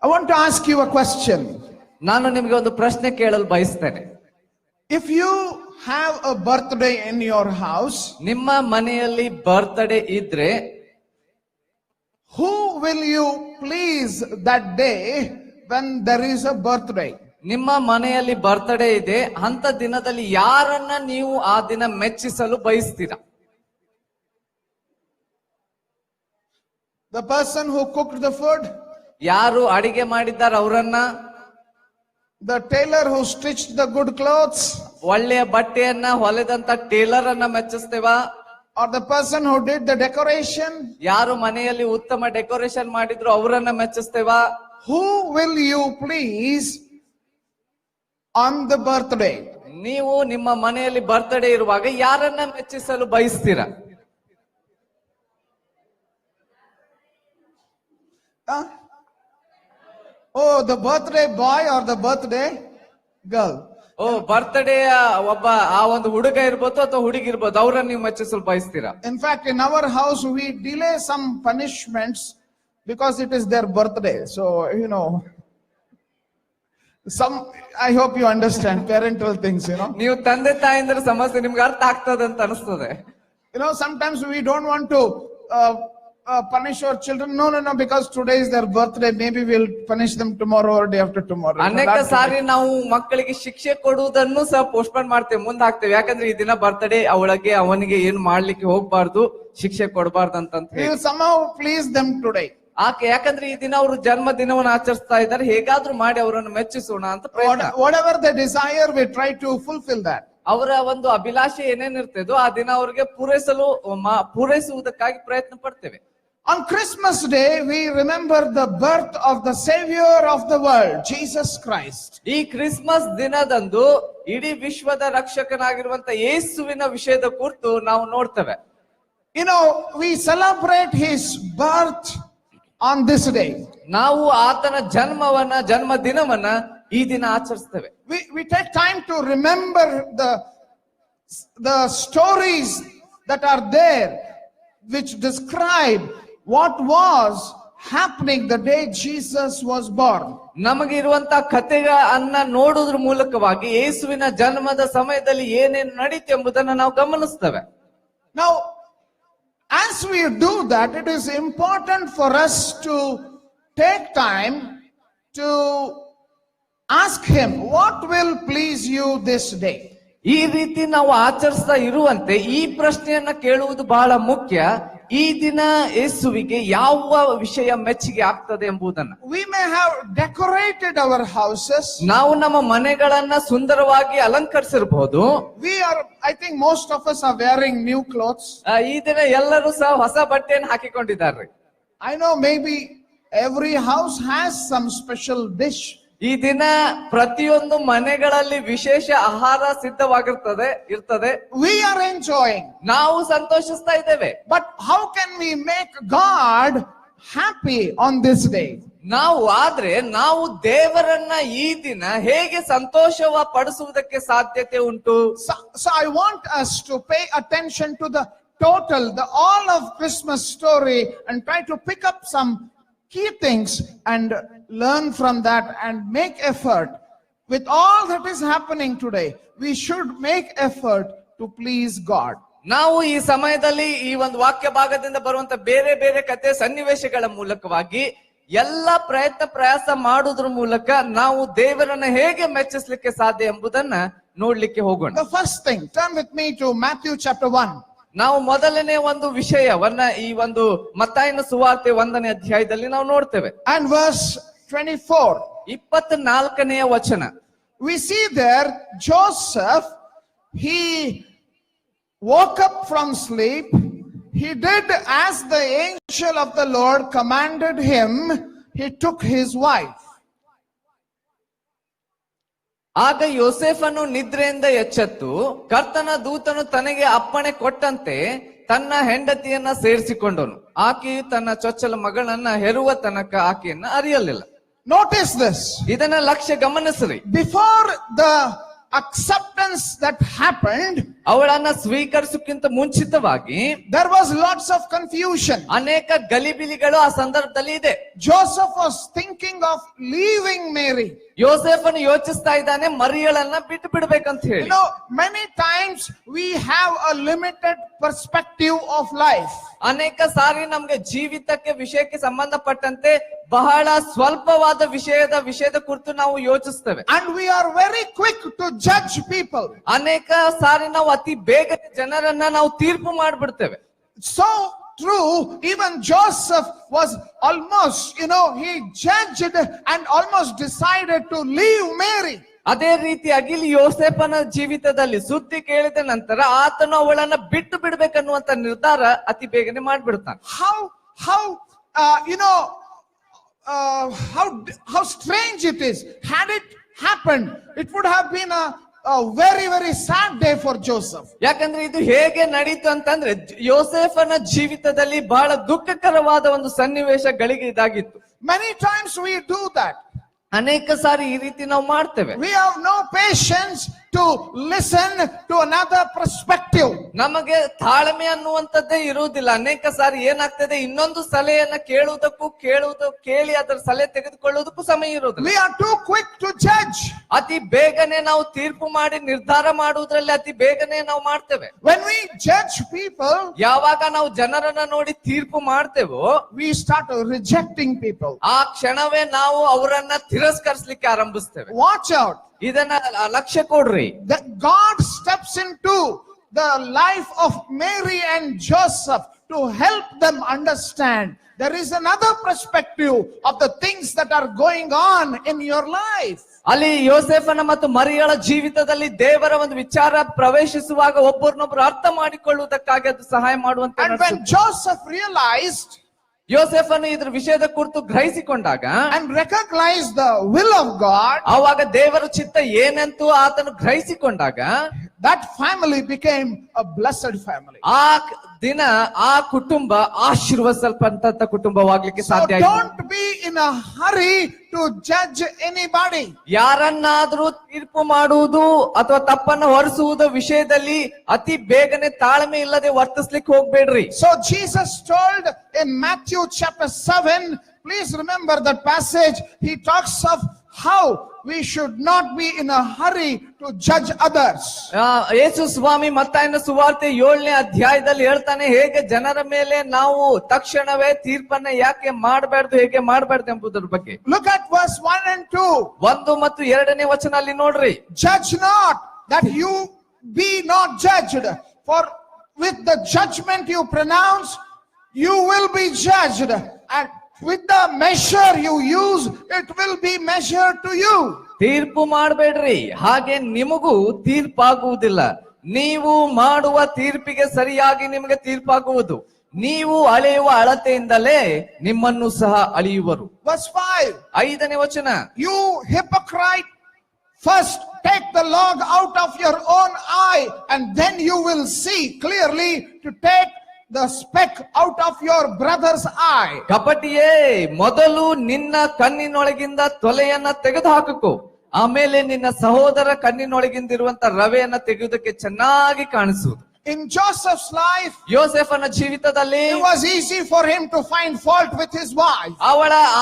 I want to ask you a question. ನಾನು ನಿಮಗೆ ಒಂದು ಪ್ರಶ್ನೆ ಕೇಳಲು ಬಯಸ್ತೇನೆ. If you have a birthday in your house, ನಿಮ್ಮ ಮನೆಯಲ್ಲಿ ಬರ್ತ್ಡೇ ಇದ್ರೆ who will you please that day when there is a birthday? ನಿಮ್ಮ ಮನೆಯಲ್ಲಿ ಬರ್ತ್ಡೇ ಇದೆ ಅಂತ ದಿನದಲ್ಲಿ ಯಾರನ್ನ ನೀವು ಆ ದಿನ ಮೆಚ್ಚಿಸಲು ಬಯಸ್ತೀರಾ? The person who cooked the food? ಯಾರು ಅಡಿಗೆ ಮಾಡಿದ್ದಾರೆ ಅವರನ್ನ? The tailor who stitched the good clothes? ಒಳ್ಳೆಯ ಬಟ್ಟೆಯನ್ನ ಹೊಲೆದಂತ ಟೇಲರ್ ಅನ್ನ ಮೆಚ್ಚಿಸ್ತೇವಾ? Or the person who did the decoration? ಯಾರು ಮನೆಯಲ್ಲಿ ಉತ್ತಮ ಡೆಕೋರೇಷನ್ ಮಾಡಿದ್ರು ಅವರನ್ನ ಮೆಚ್ಚಿಸ್ತೇವಾ? Who will you please on the birthday? ನೀವು ನಿಮ್ಮ ಮನೆಯಲ್ಲಿ ಬರ್ತ್ಡೇ ಇರುವಾಗ ಯಾರನ್ನ ಮೆಚ್ಚಿಸಲು ಬಯಸ್ತೀರಾ? Oh, the birthday boy or the birthday girl? Oh, birthday ಒಬ್ಬ ಆ ಒಂದು ಹುಡುಗ ಇರ್ಬೋದು ಅಥವಾ ಹುಡುಗಿ ಇರ್ಬೋದು, ಅವ್ರನ್ನ ನೀವು ಮೆಚ್ಚಿಸಲು ಬಯಸ್ತೀರಾ? In fact, in our house we delay some punishments because it is their birthday. So, I hope you understand parental things, ನೀವು ತಂದೆ ತಾಯಿಂದ್ರ ಸಮಸ್ಯೆ ನಿಮ್ಗೆ ಅರ್ಥ ಆಗ್ತದೆ ಅಂತ ಅನಿಸ್ತದೆ. Sometimes we don't want to punish our children. No, because today is their birthday. Maybe we'll punish them tomorrow or day after tomorrow. ಅನೇಕ ಸಾರಿ ನಾವು ಮಕ್ಕಳಿಗೆ ಶಿಕ್ಷೆ ಕೊಡುವುದನ್ನು ಸಹ ಪೋಸ್ಟ್ಪೋನ್ ಮಾಡ್ತೇವೆ, ಮುಂದೆ ಹಾಕ್ತೇವೆ. ಯಾಕಂದ್ರೆ ಈ ದಿನ ಬರ್ತ್ಡೇ, ಅವನಿಗೆ ಏನು ಮಾಡ್ಲಿಕ್ಕೆ ಹೋಗ್ಬಾರ್ದು, ಶಿಕ್ಷೆ ಕೊಡಬಾರ್ದು ಅಂತ we will somehow please them today. ಯಾಕಂದ್ರೆ ಈ ದಿನ ಅವರು ಜನ್ಮ ದಿನವನ್ನು ಆಚರಿಸ್ತಾ ಇದ್ದಾರೆ, ಹೇಗಾದ್ರೂ ಮಾಡಿ ಅವರನ್ನು ಮೆಚ್ಚಿಸೋಣ ಅಂತ ಪ್ರಯತ್ನ. Whatever they desire, we try to fulfill that. ಅವರ ಒಂದು ಅಭಿಲಾಷೆ ಏನೇನಿರ್ತದೋ ಆ ದಿನ ಅವರಿಗೆ ಪೂರೈಸುವುದಕ್ಕಾಗಿ ಪ್ರಯತ್ನ ಪಡ್ತೇವೆ. On Christmas Day, we remember the birth of the Savior of the world, Jesus Christ. ಈ ಕ್ರಿಸ್ಮಸ್ ದಿನದಂದು ಇಡೀ ವಿಶ್ವದ ರಕ್ಷಕನಾಗಿರುವಂತ ಯೇಸುವಿನ ವಿಷಯದ ಕುರಿತು ನಾವು ನೋಡ್ತೇವೆ. We celebrate his birth on this day. ನಾವು ಆತನ ಜನ್ಮ ದಿನವನ್ನ ಈ ದಿನ ಆಚರಿಸ್ತೇವೆ. We take time to remember the stories that are there which describe what was happening the day Jesus was born. ನಮಗೆ ಇರುವಂತ ಕಥೆಗಳನ್ನ ನೋಡುವುದ್ರ ಮೂಲಕವಾಗಿ ಯೇಸುವಿನ ಜನ್ಮದ ಸಮಯದಲ್ಲಿ ಏನೇನು ನಡೀತು ಎಂಬುದನ್ನು ನಾವು ಗಮನಿಸ್ತೇವೆ. Now, as we do that, it is important for us to take time to ask him, what will please you this day? ಈ ರೀತಿ ನಾವು ಆಚರಿಸ್ತಾ ಇರುವಂತೆ ಈ ಪ್ರಶ್ನೆಯನ್ನ ಕೇಳುವುದು ಬಹಳ ಮುಖ್ಯ. ಈ ದಿನ ಯೇಸುವಿಗೆ ಯಾವ ವಿಷಯ ಮೆಚ್ಚುಗೆ ಆಗ್ತದೆ ಎಂಬುದನ್ನು. We may have decorated our houses. ನಾವು ನಮ್ಮ ಮನೆಗಳನ್ನ ಸುಂದರವಾಗಿ ಅಲಂಕರಿಸಿರಬಹುದು. I think most of us are wearing new clothes. ಈ ದಿನ ಎಲ್ಲರೂ ಸಹ ಹೊಸ ಬಟ್ಟೆಯನ್ನು ಹಾಕಿಕೊಂಡಿದ್ದಾರೆ. I know maybe every house has some special dish. ಈ ದಿನ ಪ್ರತಿಯೊಂದು ಮನೆಗಳಲ್ಲಿ ವಿಶೇಷ ಆಹಾರ ಇರ್ತದೆ. We are enjoying. ನಾವು ಸಂತೋಷಿಸ್ತಾ ಇದ್ದೇವೆ. But how can we make God happy on this day? ನಾವು ದೇವರನ್ನ ಈ ದಿನ ಹೇಗೆ ಸಂತೋಷವ ಪಡಿಸುವುದಕ್ಕೆ ಸಾಧ್ಯತೆ ಉಂಟು? So I want us to pay attention to the all of Christmas story and try to pick up some key things and learn from that and make effort. With all that is happening today, we should make effort to please God. ನಾವು ಈ ಸಮಯದಲ್ಲಿ ಈ ಒಂದು ವಾಕ್ಯ ಭಾಗದಿಂದ ಬರುವಂತ ಬೇರೆ ಬೇರೆ ಕಥೆ ಸನ್ನಿವೇಶಗಳ ಮೂಲಕವಾಗಿ ಎಲ್ಲ ಪ್ರಯಾಸ ಮಾಡುವುದ್ರ ಮೂಲಕ ನಾವು ದೇವರನ್ನ ಹೇಗೆ ಮೆಚ್ಚಿಸಲಿಕ್ಕೆ ಸಾಧ್ಯ ಎಂಬುದನ್ನ ನೋಡ್ಲಿಕ್ಕೆ ಹೋಗೋಣ. The first thing, turn with me to Matthew chapter 1. ನಾವು ಮೊದಲನೇ ಒಂದು ವಿಷಯವನ್ನ ಈ ಒಂದು ಮತ್ತಾಯನ ಸುವಾರ್ತೆ 1ನೇ ಅಧ್ಯಾಯದಲ್ಲಿ ನಾವು ನೋಡ್ತೇವೆ. And verse 24. 24ನೇ ವಚನ. We see there Joseph, he woke up from sleep. He did as the angel of the Lord commanded him. He took his wife. ಆಗ ಯೋಸೇಫನು ನಿದ್ರೆಯಿಂದ ಎಚ್ಚೆತ್ತು ಕರ್ತನ ದೂತನು ತನಗೆ ಅಪ್ಪಣೆ ಕೊಟ್ಟಂತೆ ತನ್ನ ಹೆಂಡತಿಯನ್ನ ಸೇರಿಸಿಕೊಂಡನು. ಆಕೆಯು ತನ್ನ ಚೊಚ್ಚಲ ಮಗಳನ್ನ ಹೆರುವ ತನಕ ಆಕೆಯನ್ನ ಅರಿಯಲಿಲ್ಲ. Notice this. ಇದನ್ನ ಗಮನಿಸ್ರಿ. Before the acceptance that happened, ಅವಳನ್ನ ಸ್ವೀಕರಿಸಕ್ಕಿಂತ ಮುಂಚಿತವಾಗಿ there was lots of confusion. ಅನೇಕ ಗಲಿಬಿಲಿಗಳು ಆ ಸಂದರ್ಭದಲ್ಲಿ ಇದೆ. Joseph was thinking of leaving Mary. ಯೋಸೇಫನು ಯೋಚಿಸ್ತಾ ಇದ್ದಾನೆ ಮರಿಯಳನ್ನ ಬಿಟ್ಟು ಬಿಡ್ಬೇಕಂತ You ಹೇಳಿ. know, many times we have a limited perspective of life. ಅನೇಕ ಸಾರಿ ನಮ್ಗೆ ಜೀವಿತಕ್ಕೆ ವಿಷಯಕ್ಕೆ ಸಂಬಂಧಪಟ್ಟಂತೆ ಬಹಳ ಸ್ವಲ್ಪವಾದ ವಿಷಯದ ಕುರಿತು ನಾವು ಯೋಚಿಸ್ತೇವೆ. And we are very quick to judge people. ಅನೇಕ ಸಾರಿ ನಾವು ಅತಿ ಬೇಗ ಜನರನ್ನ ನಾವು ತೀರ್ಪು ಮಾಡ್ಬಿಡ್ತೇವೆ. So true, even Joseph was almost, he judged and almost decided to leave Mary. ಅದೇ ರೀತಿಯಾಗಿ ಇಲ್ಲಿ ಯೋಸೇಫನ ಜೀವಿತದಲ್ಲಿ ಸುದ್ದಿ ಕೇಳಿದ ನಂತರ ಆತನು ಅವಳನ್ನ ಬಿಟ್ಟು ಬಿಡ್ಬೇಕನ್ನುವಂತ ನಿರ್ಧಾರ ಅತಿ ಬೇಗನೆ ಮಾಡ್ಬಿಡ್ತಾನೆ. How strange it is. Had it happened, it would have been a very, very sad day for Joseph. ಯಾಕಂದ್ರೆ ಇದು ಹೇಗೆ ನಡೀತು ಅಂತಂದ್ರೆ ಯೋಸೇಫನ ಜೀವಿತದಲ್ಲಿ ಬಹಳ ದುಃಖಕರವಾದ ಒಂದು ಸನ್ನಿವೇಶಗಳಿಗೆ ಇದಾಗಿತ್ತು. Many times we do that. ಅನೇಕ ಸಾರಿ ಈ ರೀತಿ ನಾವು ಮಾಡ್ತೇವೆ. We have no patience to listen to another perspective. ನಮಗೆ ತಾಳ್ಮೆ ಅನ್ನುವಂಥದ್ದೇ ಇರುವುದಿಲ್ಲ. ಅನೇಕ ಸಾರಿ ಏನಾಗ್ತದೆ, ಇನ್ನೊಂದು ಸಲಹೆಯನ್ನ ಕೇಳಿ ಅದರ ಸಲಹೆ ತೆಗೆದುಕೊಳ್ಳುವುದಕ್ಕೂ ಸಮಯ ಇರುವುದಿಲ್ಲ. We are too quick to judge. ಅತಿ ಬೇಗನೆ ನಾವು ತೀರ್ಪು ಮಾಡಿ ನಿರ್ಧಾರ ಮಾಡುವುದರಲ್ಲಿ ಅತಿ ಬೇಗನೆ ನಾವು ಮಾಡ್ತೇವೆ. When we judge people, ಯಾವಾಗ ನಾವು ಜನರನ್ನ ನೋಡಿ ತೀರ್ಪು ಮಾಡ್ತೇವೋ we start rejecting people. ಆ ಕ್ಷಣವೇ ನಾವು ಅವರನ್ನ ತಿರಸ್ಕರಿಸಲಿಕ್ಕೆ ಆರಂಭಿಸ್ತೇವೆ. Watch out. ಇದನ್ನ ಲಕ್ಷ್ಯ ಕೊಡ್ರಿ. That God steps into the life of Mary and Joseph to help them understand there is another perspective of the things that are going on in your life. ಅಲ್ಲಿ ಯೋಸೇಫನ ಮತ್ತು ಮರಿಯಳ ಜೀವಿತದಲ್ಲಿ ದೇವರ ಒಂದು ವಿಚಾರ ಪ್ರವೇಶಿಸುವಾಗ ಒಬ್ಬರನ್ನೊಬ್ಬರು ಅರ್ಥ ಮಾಡಿಕೊಳ್ಳುವುದಕ್ಕಾಗಿ ಅದು ಸಹಾಯ ಮಾಡುವಂತ. And when Joseph realized ಯೋಸೇಫನು ಇದ್ರ ವಿಷಯದ ಕುರಿತು ಗ್ರಹಿಸಿಕೊಂಡಾಗ and recognized the will of God, ಆವಾಗ ದೇವರ ಚಿತ್ತ ಏನಂತೂ ಆತನು ಗ್ರಹಿಸಿಕೊಂಡಾಗ that family became a blessed family. ಆ ದಿನ ಆ ಕುಟುಂಬ ಆಶೀರ್ವದಿಸಲ್ಪಟ್ಟಂತ ಕುಟುಂಬವಾಗ್ಲಿಕ್ಕೆ So ಸಾಧ್ಯ ಆಗಿದೆ. don't be in a hurry to judge anybody. ಯಾರನ್ನಾದ್ರೂ ತೀರ್ಪು ಮಾಡುವುದು ಅಥವಾ ತಪ್ಪನ್ನು ಹೊರಿಸುವುದು ವಿಷಯದಲ್ಲಿ ಅತಿ ಬೇಗನೆ ತಾಳ್ಮೆ ಇಲ್ಲದೆ ವರ್ತಿಸ್ಲಿಕ್ಕೆ ಹೋಗ್ಬೇಡ್ರಿ. So Jesus told in Matthew chapter 7, please remember that passage, he talks of how we should not be in a hurry to judge others. ಯೇಸು ಸ್ವಾಮಿ ಮತ್ತಾಯನ ಸುವಾರ್ತೆ 7ನೇ ಅಧ್ಯಾಯದಲ್ಲಿ ಹೇಳ್ತಾನೆ ಹೇಗೆ ಜನರ ಮೇಲೆ ನಾವು ತಕ್ಷಣವೇ ತೀರ್ಪನ್ನ ಯಾಕೆ ಮಾಡಬಾರ್ದು, ಹೇಗೆ ಮಾಡಬಾರ್ದು ಎಂಬುದರ ಬಗ್ಗೆ. Look at verse 1 and 2. 1 ಮತ್ತು 2ನೇ ವಚನ ಅಲ್ಲಿ ನೋಡ್ರಿ. Judge not that you be not judged, for with the judgment you pronounce you will be judged, and with the measure you use it will be measured to you. ತೀರ್ಪು ಮಾಡಬೇಡ್ರಿ, ಹಾಗೆ ನಿಮಗೂ ತೀರ್ಪಾಗುವುದಿಲ್ಲ. ನೀವು ಮಾಡುವ ತೀರ್ಪಿಗೆ ಸರಿಯಾಗಿ ನಿಮಗೆ ತೀರ್ಪಾಗುವುದು. ನೀವು ಅಳೆಯುವ ಅಳತೆಯಿಂದಲೇ ನಿಮ್ಮನ್ನು ಸಹ ಅಳೆಯುವರು. Verse 5. 5ನೇ ವಚನ. You hypocrite, first take the log out of your own eye, and then you will see clearly to take the speck out of your brother's eye. ಕಪಟಿಯೇ, ಮೊದಲು ನಿನ್ನ ಕಣ್ಣಿನೊಳಗಿಂದ ತೊಲೆಯನ್ನ ತೆಗೆದು ಹಾಕುಕೋ, ಆಮೇಲೆ ನಿನ್ನ ಸಹೋದರ ಕಣ್ಣಿನೊಳಗಿಂದಿರುವಂತ ರವೆಯನ್ನ ತೆಗೆಯುವುದಕ್ಕೆ ಚೆನ್ನಾಗಿ ಕಾಣಿಸುವುದು. In Joseph's life, ಯೋಸೇಫನ ಜೀವಿತದಲ್ಲಿ it was easy for him to find fault with his wife.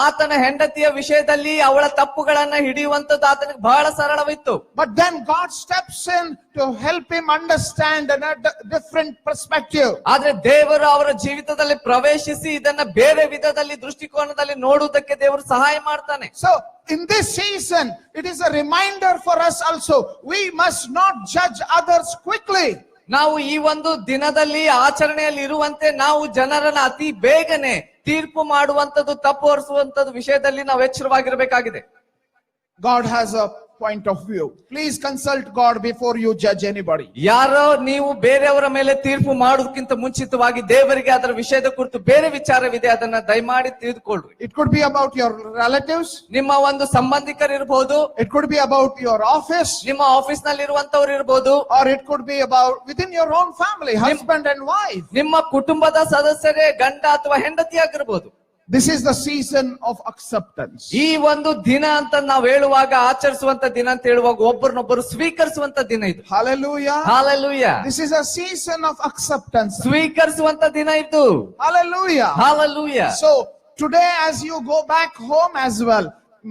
ಆತನ ಹೆಂಡತಿಯ ವಿಷಯದಲ್ಲಿ ಅವಳ ತಪ್ಪುಗಳನ್ನ ಹಿಡಿಯುವಂತದ್ದು ಆತನಿಗೆ ಬಹಳ ಸರಳವಿತ್ತು. But then God steps in to help him understand another different perspective. ಆದ್ರೆ ದೇವರು ಅವರ ಜೀವಿತದಲ್ಲಿ ಪ್ರವೇಶಿಸಿ ಇದನ್ನ ಬೇರೆ ವಿಧದಲ್ಲಿ ದೃಷ್ಟಿಕೋನದಲ್ಲಿ ನೋಡುವುದಕ್ಕೆ ದೇವರು ಸಹಾಯ ಮಾಡ್ತಾನೆ. So in this season, it is a reminder for us also, we must not judge others quickly. ನಾವು ಈ ಒಂದು ದಿನದಲ್ಲಿ ಆಚರಣೆಯಲ್ಲಿ ಇರುವಂತೆ ನಾವು ಜನರನ್ನ ಅತಿ ಬೇಗನೆ ತೀರ್ಪು ಮಾಡುವಂತದ್ದು, ತಪ್ಪು ಹೊರಿಸುವಂತದ್ದು ವಿಷಯದಲ್ಲಿ ನಾವು ಎಚ್ಚರವಾಗಿರಬೇಕಾಗಿದೆ. God has a point of view. Please consult God before you judge anybody. ಯಾರೋ ನೀವು ಬೇರೆಯವರ ಮೇಲೆ ತೀರ್ಪು ಮಾಡೋದಕ್ಕಿಂತ ಮುಂಚಿತವಾಗಿ ದೇವರಿಗೆ ಅದರ ವಿಷಯದ ಕುರಿತು ಬೇರೆ ವಿಚಾರವಿದೆ, ಅದನ್ನ ದಯಮಾಡಿ ತಿಳಿದುಕೊಳ್ಳ್ರಿ. It could be about your relatives. ನಿಮ್ಮ ಒಂದು ಸಂಬಂಧಿಕರಿರ್ಬೋದು. It could be about your office. ನಿಮ್ಮ ಆಫೀಸ್ ನಲ್ಲಿ ಇರುವಂತವ್ರು ಇರ್ಬೋದು. Or it could be about within your own family, husband and wife. ನಿಮ್ಮ ಕುಟುಂಬದ ಸದಸ್ಯರೇ ಗಂಡ ಅಥವಾ ಹೆಂಡತಿ ಆಗಿರ್ಬೋದು. This is the season of acceptance. ಈ ಒಂದು ದಿನ ಅಂತ ನಾವು ಹೇಳುವಾಗ, ಆಚರಿಸುವಂತ ದಿನ ಅಂತ ಹೇಳುವಾಗ, ಒಬ್ಬರನ್ನೊಬ್ಬರು ಸ್ವೀಕರಿಸುವಂತ ದಿನ ಇದು. Hallelujah. Hallelujah. This is a season of acceptance. ಸ್ವೀಕರಿಸುವಂತ ದಿನ ಇದು. Hallelujah. Hallelujah. So today as you go back home as well,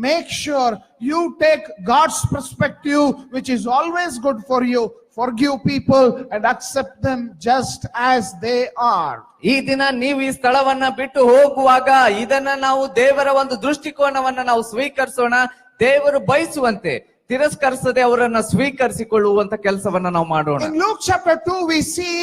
make sure you take God's perspective, which is always good for you. Forgive people and accept them just as they are. ಈ ದಿನ ನೀವು ಈ ಸ್ಥಳವನ್ನ ಬಿಟ್ಟು ಹೋಗುವಾಗ ಇದನ್ನ ನಾವು ದೇವರ ಒಂದು ದೃಷ್ಟಿಕೋನವನ್ನ ನಾವು ಸ್ವೀಕರಿಸೋಣ. ದೇವರು ಬಯಸುವಂತೆ ತಿರಸ್ಕರಿಸದೆ ಅವರನ್ನ ಸ್ವೀಕರಿಸಿಕೊಳ್ಳುವಂತ ಕೆಲಸವನ್ನ ನಾವು ಮಾಡೋಣ. In Luke chapter 2 we see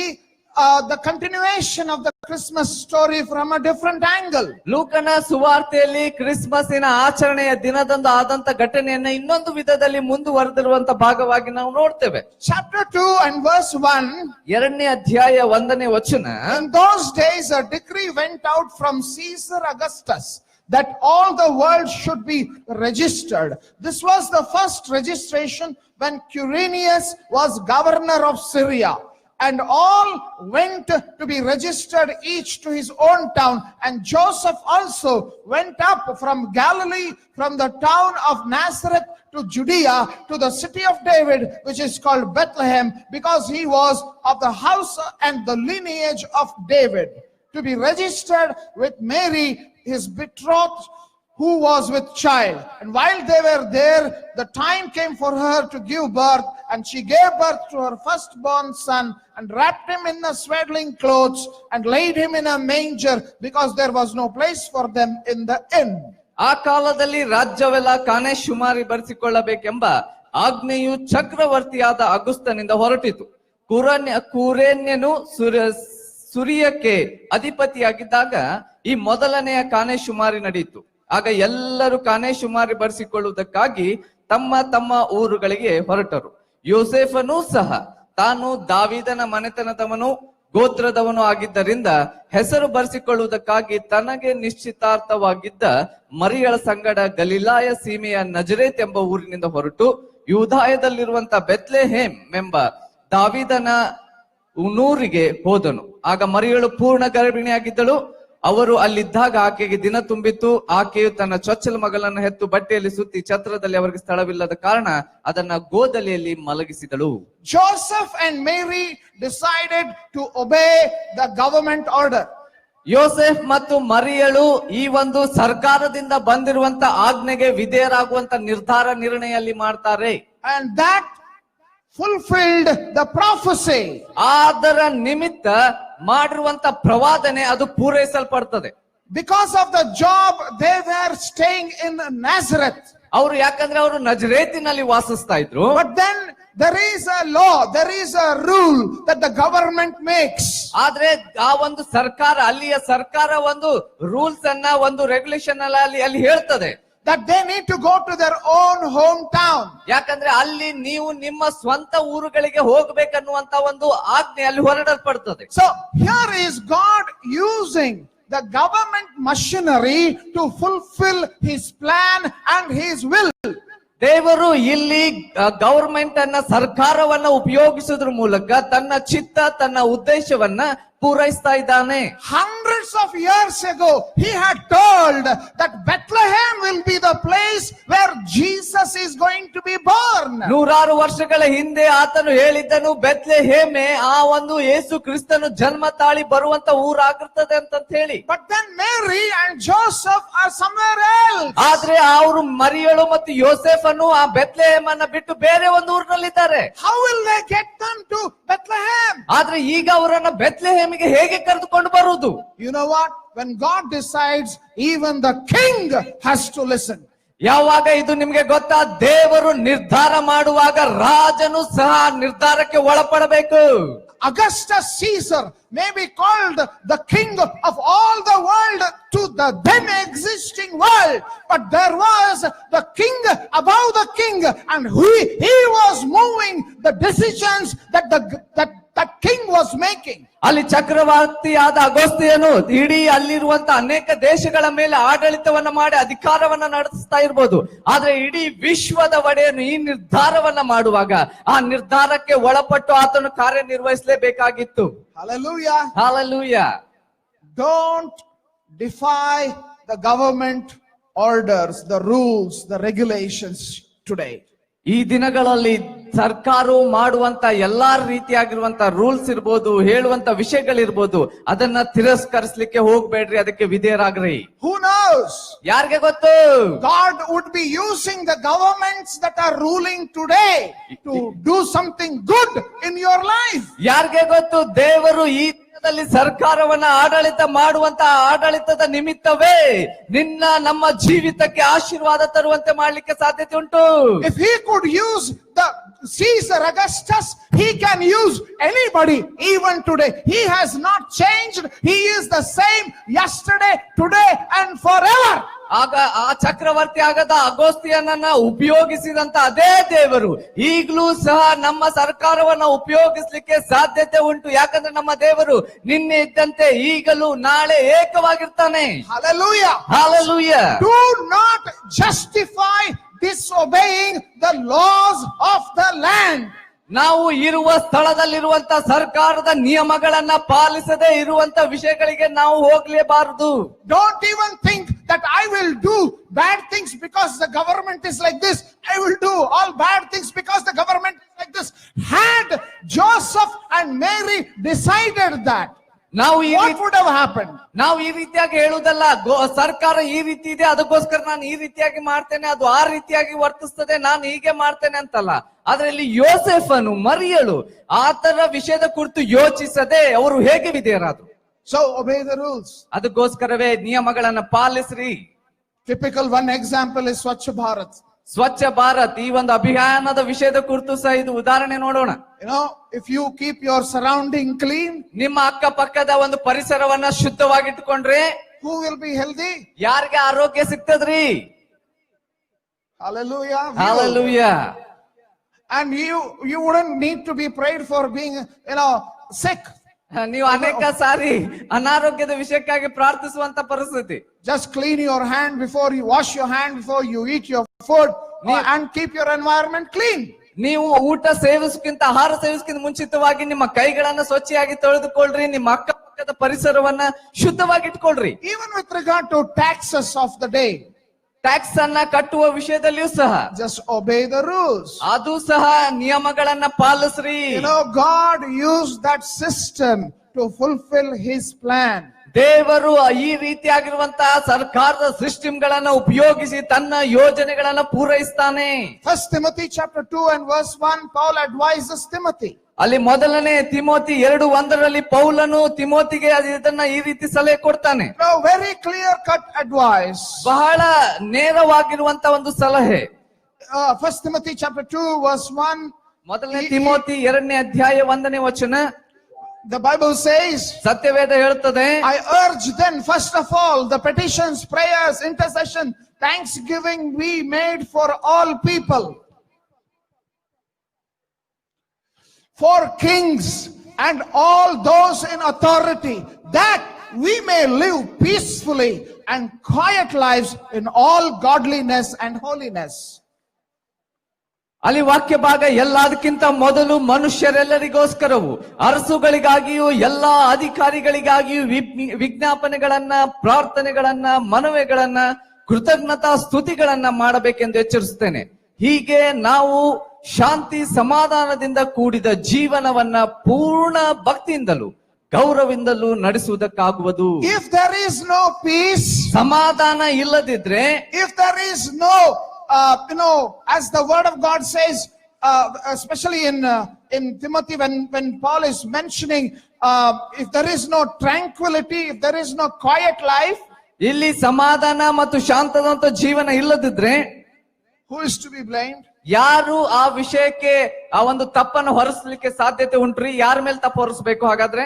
the continuation of the Christmas story from a different angle. ಲೂಕನ ಸುವಾರ್ತೆಯಲ್ಲಿ ಕ್ರಿಸ್ಮಸ್ಸಿನ ಆಚರಣೆಯ ದಿನದಂದು ಆದಂತ ಘಟನೆಯನ್ನ ಇನ್ನೊಂದು ವಿಧದಲ್ಲಿ ಮುಂದುವರೆದಿರುವಂತ ಭಾಗವಾಗಿ ನಾವು ನೋಡ್ತೇವೆ. Chapter 2 and verse 1. 2ನೇ ಅಧ್ಯಾಯ 1ನೇ ವಚನ. In those days a decree went out from Caesar Augustus that all the world should be registered. This was the first registration when Quirinius was governor of Syria. And all went to be registered, each to his own town. And Joseph also went up from Galilee, from the town of Nazareth to Judea, to the city of David, which is called Bethlehem, because he was of the house and the lineage of David, to be registered with Mary, his betrothed, who was with child. And while they were there, the time came for her to give birth, and she gave birth to her firstborn son, and wrapped him in the swaddling clothes, and laid him in a manger, because there was no place for them in the inn. ಆ ಕಾಲದಲ್ಲಿ ರಾಜ್ಯವೆಲ್ಲ ಕಾನೆ ಶುಮಾರಿ ಬರೆಸಿಕೊಳ್ಳಬೇಕೆಂಬ ಆಜ್ಞೆಯು ಚಕ್ರವರ್ತಿಯಾದ ಅಗುಸ್ತನಿಂದ ಹೊರಟಿತು. ಕುರೇನ್ಯನು ಸುರಿಯಕ್ಕೆ ಅಧಿಪತಿಯಾಗಿದ್ದಾಗ ಈ ಮೊದಲನೆಯ ಕಾನೆ ಶುಮಾರಿ ನಡೆಯಿತು. ಆಗ ಎಲ್ಲರೂ ಕಾನೆ ಶುಮಾರಿ ಬರೆಸಿಕೊಳ್ಳುವುದಕ್ಕಾಗಿ ತಮ್ಮ ತಮ್ಮ ಊರುಗಳಿಗೆ ಹೊರಟರು. ಯೋಸೇಫನೂ ಸಹ ತಾನು ದಾವೀದನ ಮನೆತನದವನು ಗೋತ್ರದವನು ಆಗಿದ್ದರಿಂದ ಹೆಸರು ಬರೆಸಿಕೊಳ್ಳುವುದಕ್ಕಾಗಿ ತನಗೆ ನಿಶ್ಚಿತಾರ್ಥವಾಗಿದ್ದ ಮರಿಯಳ ಸಂಗಡ ಗಲಿಲಾಯ ಸೀಮೆಯ ನಜರೇತ್ ಎಂಬ ಊರಿನಿಂದ ಹೊರಟು ಯೂದಾಯದಲ್ಲಿರುವಂತ ಬೆತ್ಲೆಹೇಮ್ ಎಂಬ ದಾವೀದನ ಊರಿಗೆ ಹೋದನು. ಆಗ ಮರಿಯಳು ಪೂರ್ಣ ಗರ್ಭಿಣಿಯಾಗಿದ್ದಳು. ಅವರು ಅಲ್ಲಿದ್ದಾಗ ಆಕೆಗೆ ದಿನ ತುಂಬಿತ್ತು. ಆಕೆಯು ತನ್ನ ಚೊಚ್ಚಲ ಮಗಳನ್ನು ಹೆತ್ತು ಬಟ್ಟೆಯಲ್ಲಿ ಸುತ್ತಿ ಛತ್ರದಲ್ಲಿ ಅವರಿಗೆ ಸ್ಥಳವಿಲ್ಲದ ಕಾರಣ ಅದನ್ನ ಗೋದಲಿಯಲ್ಲಿ ಮಲಗಿಸಿದಳು. Joseph and Mary decided to obey the government order. Yosef ಮತ್ತು ಮರಿಯಳು ಈ ಒಂದು ಸರ್ಕಾರದಿಂದ ಬಂದಿರುವಂತ ಆಜ್ಞೆಗೆ ವಿಧೇಯರಾಗುವಂತ ನಿರ್ಣಯಲ್ಲಿ ಮಾಡ್ತಾರೆ. And that fulfilled the prophecy. ಅದರ ನಿಮಿತ್ತ ಮಾಡಿರುವಂತ ಪ್ರವಾದನೆ ಅದು ಪೂರೈಸಲ್ಪಡ್ತದೆ. Because of the job they were staying in Nazareth. ಅವರು ಯಾಕಂದ್ರೆ ಅವರು ನಜರೇತಿನಲ್ಲಿ ವಾಸಿಸ್ತಾ ಇದ್ರು. But then there is a law, there is a rule that the government makes. ಆದ್ರೆ ಆ ಒಂದು ಸರ್ಕಾರ, ಅಲ್ಲಿಯ ಸರ್ಕಾರ ಒಂದು ರೂಲ್ಸ್ ಅನ್ನ, ಒಂದು ರೆಗ್ಯುಲೇಷನ್ ಅಲ್ಲಿ ಹೇಳ್ತದೆ that they need to go to their own hometown. ಯಾಕಂದ್ರೆ ಅಲ್ಲಿ ನೀವು ನಿಮ್ಮ ಸ್ವಂತ ಊರುಗಳಿಗೆ ಹೋಗಬೇಕನ್ನುವಂತ ಒಂದು ಆಜ್ಞೆ ಅಲ್ಲಿ ಹೊರಡಲ್ಪಡ್ತದೆ. So here is God using the government machinery to fulfill his plan and his will. ದೇವರು ಇಲ್ಲಿ ಗವರ್ಮೆಂಟ್ ಅನ್ನ, ಸರ್ಕಾರವನ್ನ ಉಪಯೋಗಿಸುವುದ್ರ ಮೂಲಕ ತನ್ನ ಚಿತ್ತ, ತನ್ನ ಉದ್ದೇಶವನ್ನ ಪೂರೈಸ್ತಾ ಇದ್ದಾನೆ. Hundreds of years ago he had told that Bethlehem will be the place where Jesus is going to be born. 100 ವರ್ಷಗಳ ಹಿಂದೆ ಆತನು ಹೇಳಿದ್ದನು, ಬೆತ್ಲೆಹೇಮೆ ಆ ಒಂದು ಯೇಸು ಕ್ರಿಸ್ತನು ಜನ್ಮ ತಾಳಿ ಬರುವಂತ ಊರಾಗಿರ್ತದೆ ಅಂತ ಹೇಳಿ. But then Mary and Joseph are somewhere else. ಆದ್ರೆ ಅವರು ಮರಿಯಳು ಮತ್ತು ಯೋಸೆಫನು ಆ ಬೆತ್ಲೆಹೇಮ್ ಅನ್ನ ಬಿಟ್ಟು ಬೇರೆ ಒಂದು ಊರಿನಲ್ಲಿದ್ದಾರೆ. How will they get them to Bethlehem? ಆದ್ರೆ ಈಗ ಅವರನ್ನ ಬೆತ್ಲೆಹೇಮಿಗೆ ಹೇಗೆ ಕರೆದುಕೊಂಡು ಬರುವುದು? You know what? When God decides, even the king has to listen. ಯಾವಾಗ ಇದು ನಿಮ್ಗೆ ಗೊತ್ತಾ? ದೇವರು ನಿರ್ಧಾರ ಮಾಡುವಾಗ ರಾಜನು ಸಹ ನಿರ್ಧಾರಕ್ಕೆ ಒಳಪಡಬೇಕು. Augustus Caesar may be called the king of all the world to the then existing world, but there was the king above the king, and he was moving the decisions that king was making. ಅಲ್ಲಿ ಚಕ್ರವರ್ತಿಯಾದ ಅಗೋಸ್ತಿಯನು ಇಡೀ ಅಲ್ಲಿರುವಂತ ಅನೇಕ ದೇಶಗಳ ಮೇಲೆ ಆಡಳಿತವನ್ನ ಮಾಡಿ ಅಧಿಕಾರವನ್ನ ನಡೆಸ್ತಾ ಇರ್ಬೋದು, ಆದ್ರೆ ಇಡೀ ವಿಶ್ವದ ಒಡೆಯನು ಈ ನಿರ್ಧಾರವನ್ನ ಮಾಡುವಾಗ ಆ ನಿರ್ಧಾರಕ್ಕೆ ಒಳಪಟ್ಟು ಆತನು ಕಾರ್ಯನಿರ್ವಹಿಸಲೇಬೇಕಾಗಿತ್ತು. Hallelujah. Hallelujah. Don't defy the government orders, the rules, the regulations today. ಈ ದಿನಗಳಲ್ಲಿ ಸರ್ಕಾರವು ಮಾಡುವಂತ ಎಲ್ಲಾ ರೀತಿಯಾಗಿರುವಂತ ರೂಲ್ಸ್ ಇರ್ಬೋದು, ಹೇಳುವಂತ ವಿಷಯಗಳಿರ್ಬೋದು, ಅದನ್ನ ತಿರಸ್ಕರಿಸ್ಲಿಕ್ಕೆ ಹೋಗ್ಬೇಡ್ರಿ, ಅದಕ್ಕೆ ವಿಧೇಯರಾಗ್ರಿ. Who knows? ಯಾರಿಗೆ ಗೊತ್ತು? God would be using the governments that are ruling today to do something good in your life. ಯಾರಿಗೆ ಗೊತ್ತು? ದೇವರು ಈ ದಿನದಲ್ಲಿ ಸರ್ಕಾರವನ್ನ ಆಡಳಿತ ಮಾಡುವಂತ ಆಡಳಿತದ ನಿಮಿತ್ತವೇ ನಮ್ಮ ಜೀವಿತಕ್ಕೆ ಆಶೀರ್ವಾದ ತರುವಂತೆ ಮಾಡ್ಲಿಕ್ಕೆ ಸಾಧ್ಯತೆ ಉಂಟು. If he could use the Caesar Augustus, he can use anybody even today. He has not changed. He is the same yesterday, today and forever. ಆಗ ಆ ಚಕ್ರವರ್ತಿ ಆಗದ ಅಗೋಸ್ತಿಯನ್ನ ಉಪಯೋಗಿಸಿದಂತ ಅದೇ ದೇವರು ಈಗಲೂ ಸಹ ನಮ್ಮ ಸರ್ಕಾರವನ್ನ ಉಪಯೋಗಿಸ್ಲಿಕ್ಕೆ ಸಾಧ್ಯತೆ ಉಂಟು. ಯಾಕಂದ್ರೆ ನಮ್ಮ ದೇವರು ನಿನ್ನೆ ಇದ್ದಂತೆ ಈಗಲೂ ನಾಳೆ ಏಕವಾಗಿರ್ತಾನೆ. Hallelujah. Hallelujah. Do not justify disobeying the laws of the land. ನಾವು ಇರುವ ಸ್ಥಳದಲ್ಲಿರುವಂತ ಸರ್ಕಾರದ ನಿಯಮಗಳನ್ನ ಪಾಲಿಸದೆ ಇರುವಂತ ವಿಷಯಗಳಿಗೆ ನಾವು ಹೋಗ್ಲೇಬಾರದು. Don't even think that I will do bad things because the government is like this. I will do all bad things because the government is like this. Had Joseph and Mary decided that, what would have happened? ನಾವು ಈ ರೀತಿಯಾಗಿ ಹೇಳುವುದಲ್ಲ, ಸರ್ಕಾರ ಈ ರೀತಿ ಇದೆ ಅದಕ್ಕೋಸ್ಕರ ನಾನು ಈ ರೀತಿಯಾಗಿ ಮಾಡ್ತೇನೆ, ಅದು ಆ ರೀತಿಯಾಗಿ ವರ್ತಿಸ್ತದೆ, ನಾನು ಹೀಗೆ ಮಾಡ್ತೇನೆ ಅಂತಲ್ಲ. ಆದ್ರೆ ಇಲ್ಲಿ ಯೋಸೇಫನು ಮರಿಯಳು ಆತರ ವಿಷಯದ ಕುರಿತು ಯೋಚಿಸದೆ ಅವರು ಹೇಗೆ ವಿಧೇಯರಾದ್ರು? So obey the rules. ಅದಕ್ಕೋಸ್ಕರವೇ ನಿಯಮಗಳನ್ನ ಪಾಲಿಸ್ರಿ. Typical one example is Swachh Bharat. Swachh Bharat ಈ ಒಂದು ಅಭಿಯಾನದ ವಿಷಯದ ಕುರಿತು ಸಹ ಇದು ಉದಾಹರಣೆ ನೋಡೋಣ. You know, if you keep your surrounding clean, ನಿಮ್ಮ ಅಕ್ಕಪಕ್ಕದ ಒಂದು ಪರಿಸರವನ್ನ ಶುದ್ಧವಾಗಿಟ್ಟುಕೊಂಡ್ರೆ who will be healthy? ಯಾರಿಗೆ ಆರೋಗ್ಯ ಸಿಗ್ತದ್ರಿ? Hallelujah. Hallelujah. And you wouldn't need to be prayed for being, sick. ನೀವು ಅನೇಕ ಸಾರಿ ಅನಾರೋಗ್ಯದ ವಿಷಯಕ್ಕಾಗಿ ಪ್ರಾರ್ಥಿಸುವಂತ ಪರಿಸ್ಥಿತಿ. Just clean your hand before you wash your hand before you eat your food, and keep your environment clean. ನೀವು ಊಟ ಸೇವಿಸಕ್ಕಿಂತ ಆಹಾರ ಸೇವಿಸಕ್ಕಿಂತ ಮುಂಚಿತವಾಗಿ ನಿಮ್ಮ ಕೈಗಳನ್ನ ಸ್ವಚ್ಛವಾಗಿ ತೊಳೆದುಕೊಳ್ಳ್ರಿ, ನಿಮ್ಮ ಅಕ್ಕಪಕ್ಕದ ಪರಿಸರವನ್ನ ಶುದ್ಧವಾಗಿ ಇಟ್ಕೊಳ್ರಿ. Even with regard to taxes of the day, tax ಅನ್ನ ಕಟ್ಟುವ ವಿಷಯದಲ್ಲಿಯೂ ಸಹ just obey the rules. ಅದು ಸಹ ನಿಯಮಗಳನ್ನ ಪಾಲಿಸ್ರಿ. God used that system to fulfill his plan. ದೇವರು ಈ ರೀತಿಯಾಗಿರುವಂತಹ ಸರ್ಕಾರದ ಸಿಸ್ಟಮ್ ಗಳನ್ನ ಉಪಯೋಗಿಸಿ ತನ್ನ ಯೋಜನೆಗಳನ್ನ ಪೂರೈಸ್ತಾನೆ. 1 Timothy chapter 2 and verse 1, Paul advises Timothy. ಅಲ್ಲಿ ಮೊದಲನೇ ತಿಮೋತಿ 2:1 ಪೌಲನು ತಿಮೋತಿಗೆ ಇದನ್ನ ಈ ರೀತಿ ಸಲಹೆ ಕೊಡ್ತಾನೆ. Very clear cut advice. ಬಹಳ ನೇರವಾಗಿರುವಂತ ಒಂದು ಸಲಹೆ. 1 Timothy chapter 2 verse 1. ಮೊದಲನೇ ತಿಮೋತಿ 2ನೇ ಅಧ್ಯಾಯ 1ನೇ ವಚನ. The Bible says, ಸತ್ಯವೇದ ಹೇಳುತ್ತದೆ, I urge then first of all the petitions, prayers, intercession, thanksgiving we made for all people, for kings and all those in authority, that we may live peacefully and quiet lives in all godliness and holiness. ಅಲ್ಲಿ ವಾಕ್ಯ ಭಾಗ ಎಲ್ಲದಕ್ಕಿಂತ ಮೊದಲು ಮನುಷ್ಯರೆಲ್ಲರಿಗೋಸ್ಕರವು, ಅರಸುಗಳಿಗಾಗಿಯೂ ಎಲ್ಲಾ ಅಧಿಕಾರಿಗಳಿಗಾಗಿಯೂ ವಿಜ್ಞಾಪನೆಗಳನ್ನ, ಪ್ರಾರ್ಥನೆಗಳನ್ನ, ಮನವಿಗಳನ್ನ, ಕೃತಜ್ಞತಾ ಸ್ತುತಿಗಳನ್ನ ಮಾಡಬೇಕೆಂದು ಎಚ್ಚರಿಸುತ್ತೇನೆ. ಹೀಗೆ ನಾವು ಶಾಂತಿ ಸಮಾಧಾನದಿಂದ ಕೂಡಿದ ಜೀವನವನ್ನ ಪೂರ್ಣ ಭಕ್ತಿಯಿಂದಲೂ ಗೌರವದಿಂದಲೂ ನಡೆಸುವುದಕ್ಕಾಗುವುದು. If there is no peace, ಸಮಾಧಾನ ಇಲ್ಲದಿದ್ರೆ, if there is no as the word of God says, especially in Timothy, when Paul is mentioning, if there is no tranquility, if there is no quiet life, ಇಲ್ಲಿ ಸಮಾಧಾನ ಮತ್ತು ಶಾಂತದಂತ ಜೀವನ ಇಲ್ಲದಿದ್ರೆ, who is to be blamed? ಯಾರು ಆ ವಿಷಯಕ್ಕೆ ಆ ಒಂದು ತಪ್ಪನ್ನು ಹೊರಿಸಲಿಕ್ಕೆ ಸಾಧ್ಯತೆ ಉಂಟ್ರಿ? ಯಾರ ಮೇಲೆ ತಪ್ಪು ಹೊರಿಸಬೇಕು? ಹಾಗಾದ್ರೆ